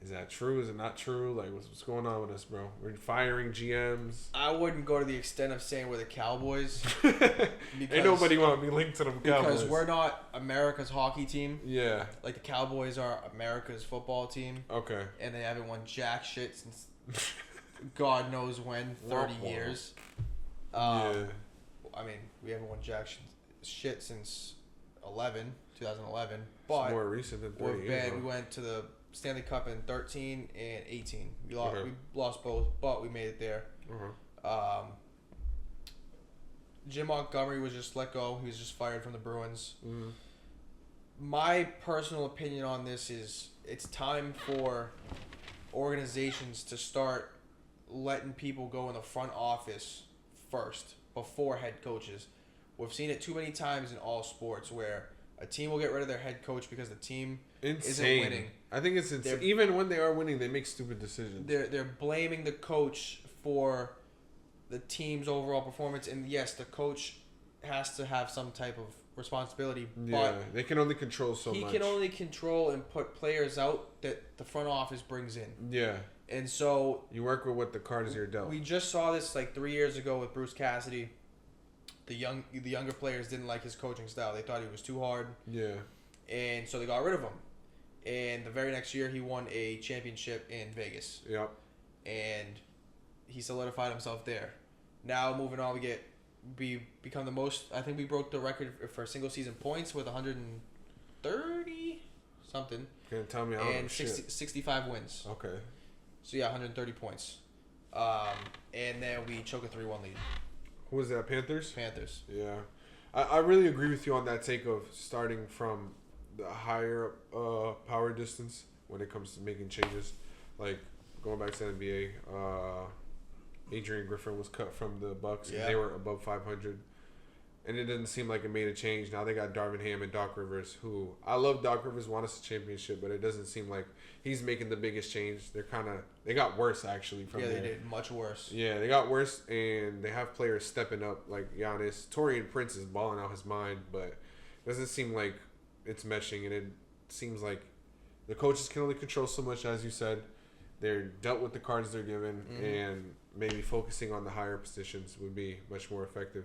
Is that true? Is it not true? Like, what's going on with us, bro? We're firing GMs. I wouldn't go to the extent of saying we're the Cowboys. Ain't nobody want to be linked to them Cowboys. Because we're not America's hockey team. Yeah. Like, the Cowboys are America's football team. Okay. And they haven't won jack shit since God knows when, 30 years. Yeah. I mean, we haven't won jack shit since 2011. But it's more recent than 30 years. We went to the Stanley Cup in 13 and 18. We lost both, but we made it there. Jim Montgomery was just let go. He was just fired from the Bruins. My personal opinion on this is it's time for organizations to start letting people go in the front office first before head coaches. We've seen it too many times in all sports where a team will get rid of their head coach because the team isn't winning. I think it's insane. Even when they are winning, they make stupid decisions. They're blaming the coach for the team's overall performance, and yes, the coach has to have some type of responsibility. Yeah, they can only control so much. He can only control and put players out that the front office brings in. Yeah. And so you work with what the cards you're dealt. We just saw this like 3 years ago with Bruce Cassidy. The younger players didn't like his coaching style. They thought he was too hard. Yeah. And so they got rid of him. And the very next year, he won a championship in Vegas. Yep. And he solidified himself there. Now, moving on, we become the most... I think we broke the record for single season points with 130 something. Can't tell me how. And 65 wins. Okay. So, yeah, 130 points. And then we choke a 3-1 lead. Who was that, Panthers? Panthers. Yeah. I really agree with you on that take of starting from the higher power distance when it comes to making changes. Like, going back to the NBA, Adrian Griffin was cut from the Bucks, and they were above 500. And it didn't seem like it made a change. Now they got Darvin Ham and Doc Rivers, who I love. Doc Rivers won us a championship, but it doesn't seem like he's making the biggest change. They got worse actually from there. Yeah, they did much worse. Yeah, they got worse, and they have players stepping up like Giannis. Torian Prince is balling out his mind, but it doesn't seem like it's meshing, and it seems like the coaches can only control so much, as you said. They're dealt with the cards they're given, and maybe focusing on the higher positions would be much more effective.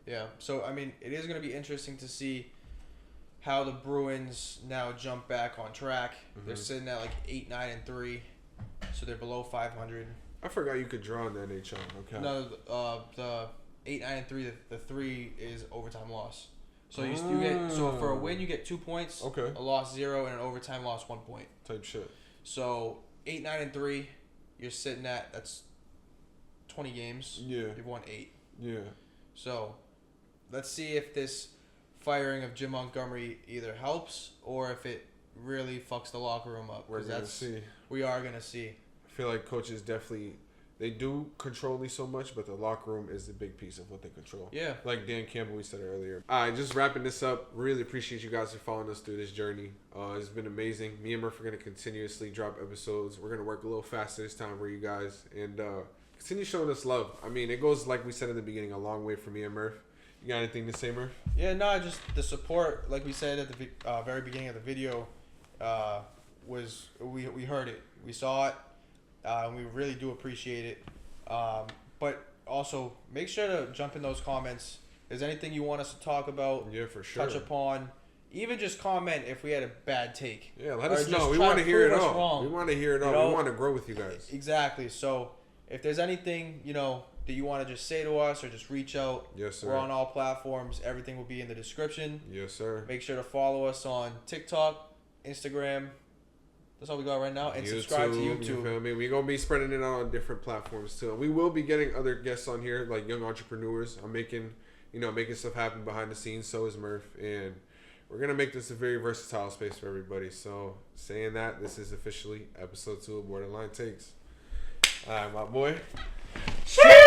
Yeah, so, I mean, it is going to be interesting to see how the Bruins now jump back on track. They're sitting at like 8-9-3, so they're below 500. I forgot you could draw in the NHL. Okay. No, the 8-9-3, the 3 is overtime loss. So you get for a win you get 2 points. Okay. A loss 0, and an overtime loss 1 point. Type shit. So 8-9-3, you're sitting at, that's 20 games. Yeah. You've won 8. Yeah. So let's see if this firing of Jim Montgomery either helps or if it really fucks the locker room up. We're going to see. We are going to see. I feel like coaches definitely, they do control me so much, but the locker room is the big piece of what they control. Yeah. Like Dan Campbell, we said earlier. All right, just wrapping this up. Really appreciate you guys for following us through this journey. It's been amazing. Me and Murph are going to continuously drop episodes. We're going to work a little faster this time for you guys. And continue showing us love. I mean, it goes, like we said in the beginning, a long way for me and Murph. You got anything to say, Murph? Yeah, no, just the support, like we said at the very beginning of the video, was we heard it. We saw it. And we really do appreciate it. But also, make sure to jump in those comments. If there's anything you want us to talk about, Yeah, for sure. touch upon, even just comment if we had a bad take. Yeah, let Or us just know. We try want to hear it prove us all. wrong. We want to hear it all. You know? We want to grow with you guys. Exactly. So if there's anything, that you want to just say to us or just reach out, Yes, sir. we're on all platforms. Everything will be in the description. Yes, sir. Make sure to follow us on TikTok, Instagram. That's all we got right now. And subscribe to YouTube. You feel me? We're going to be spreading it out on different platforms too. And we will be getting other guests on here, like young entrepreneurs. I'm making stuff happen behind the scenes. So is Murph. And we're going to make this a very versatile space for everybody. So saying that, this is officially episode 2 of Borderline Takes. All right, my boy. Cheers!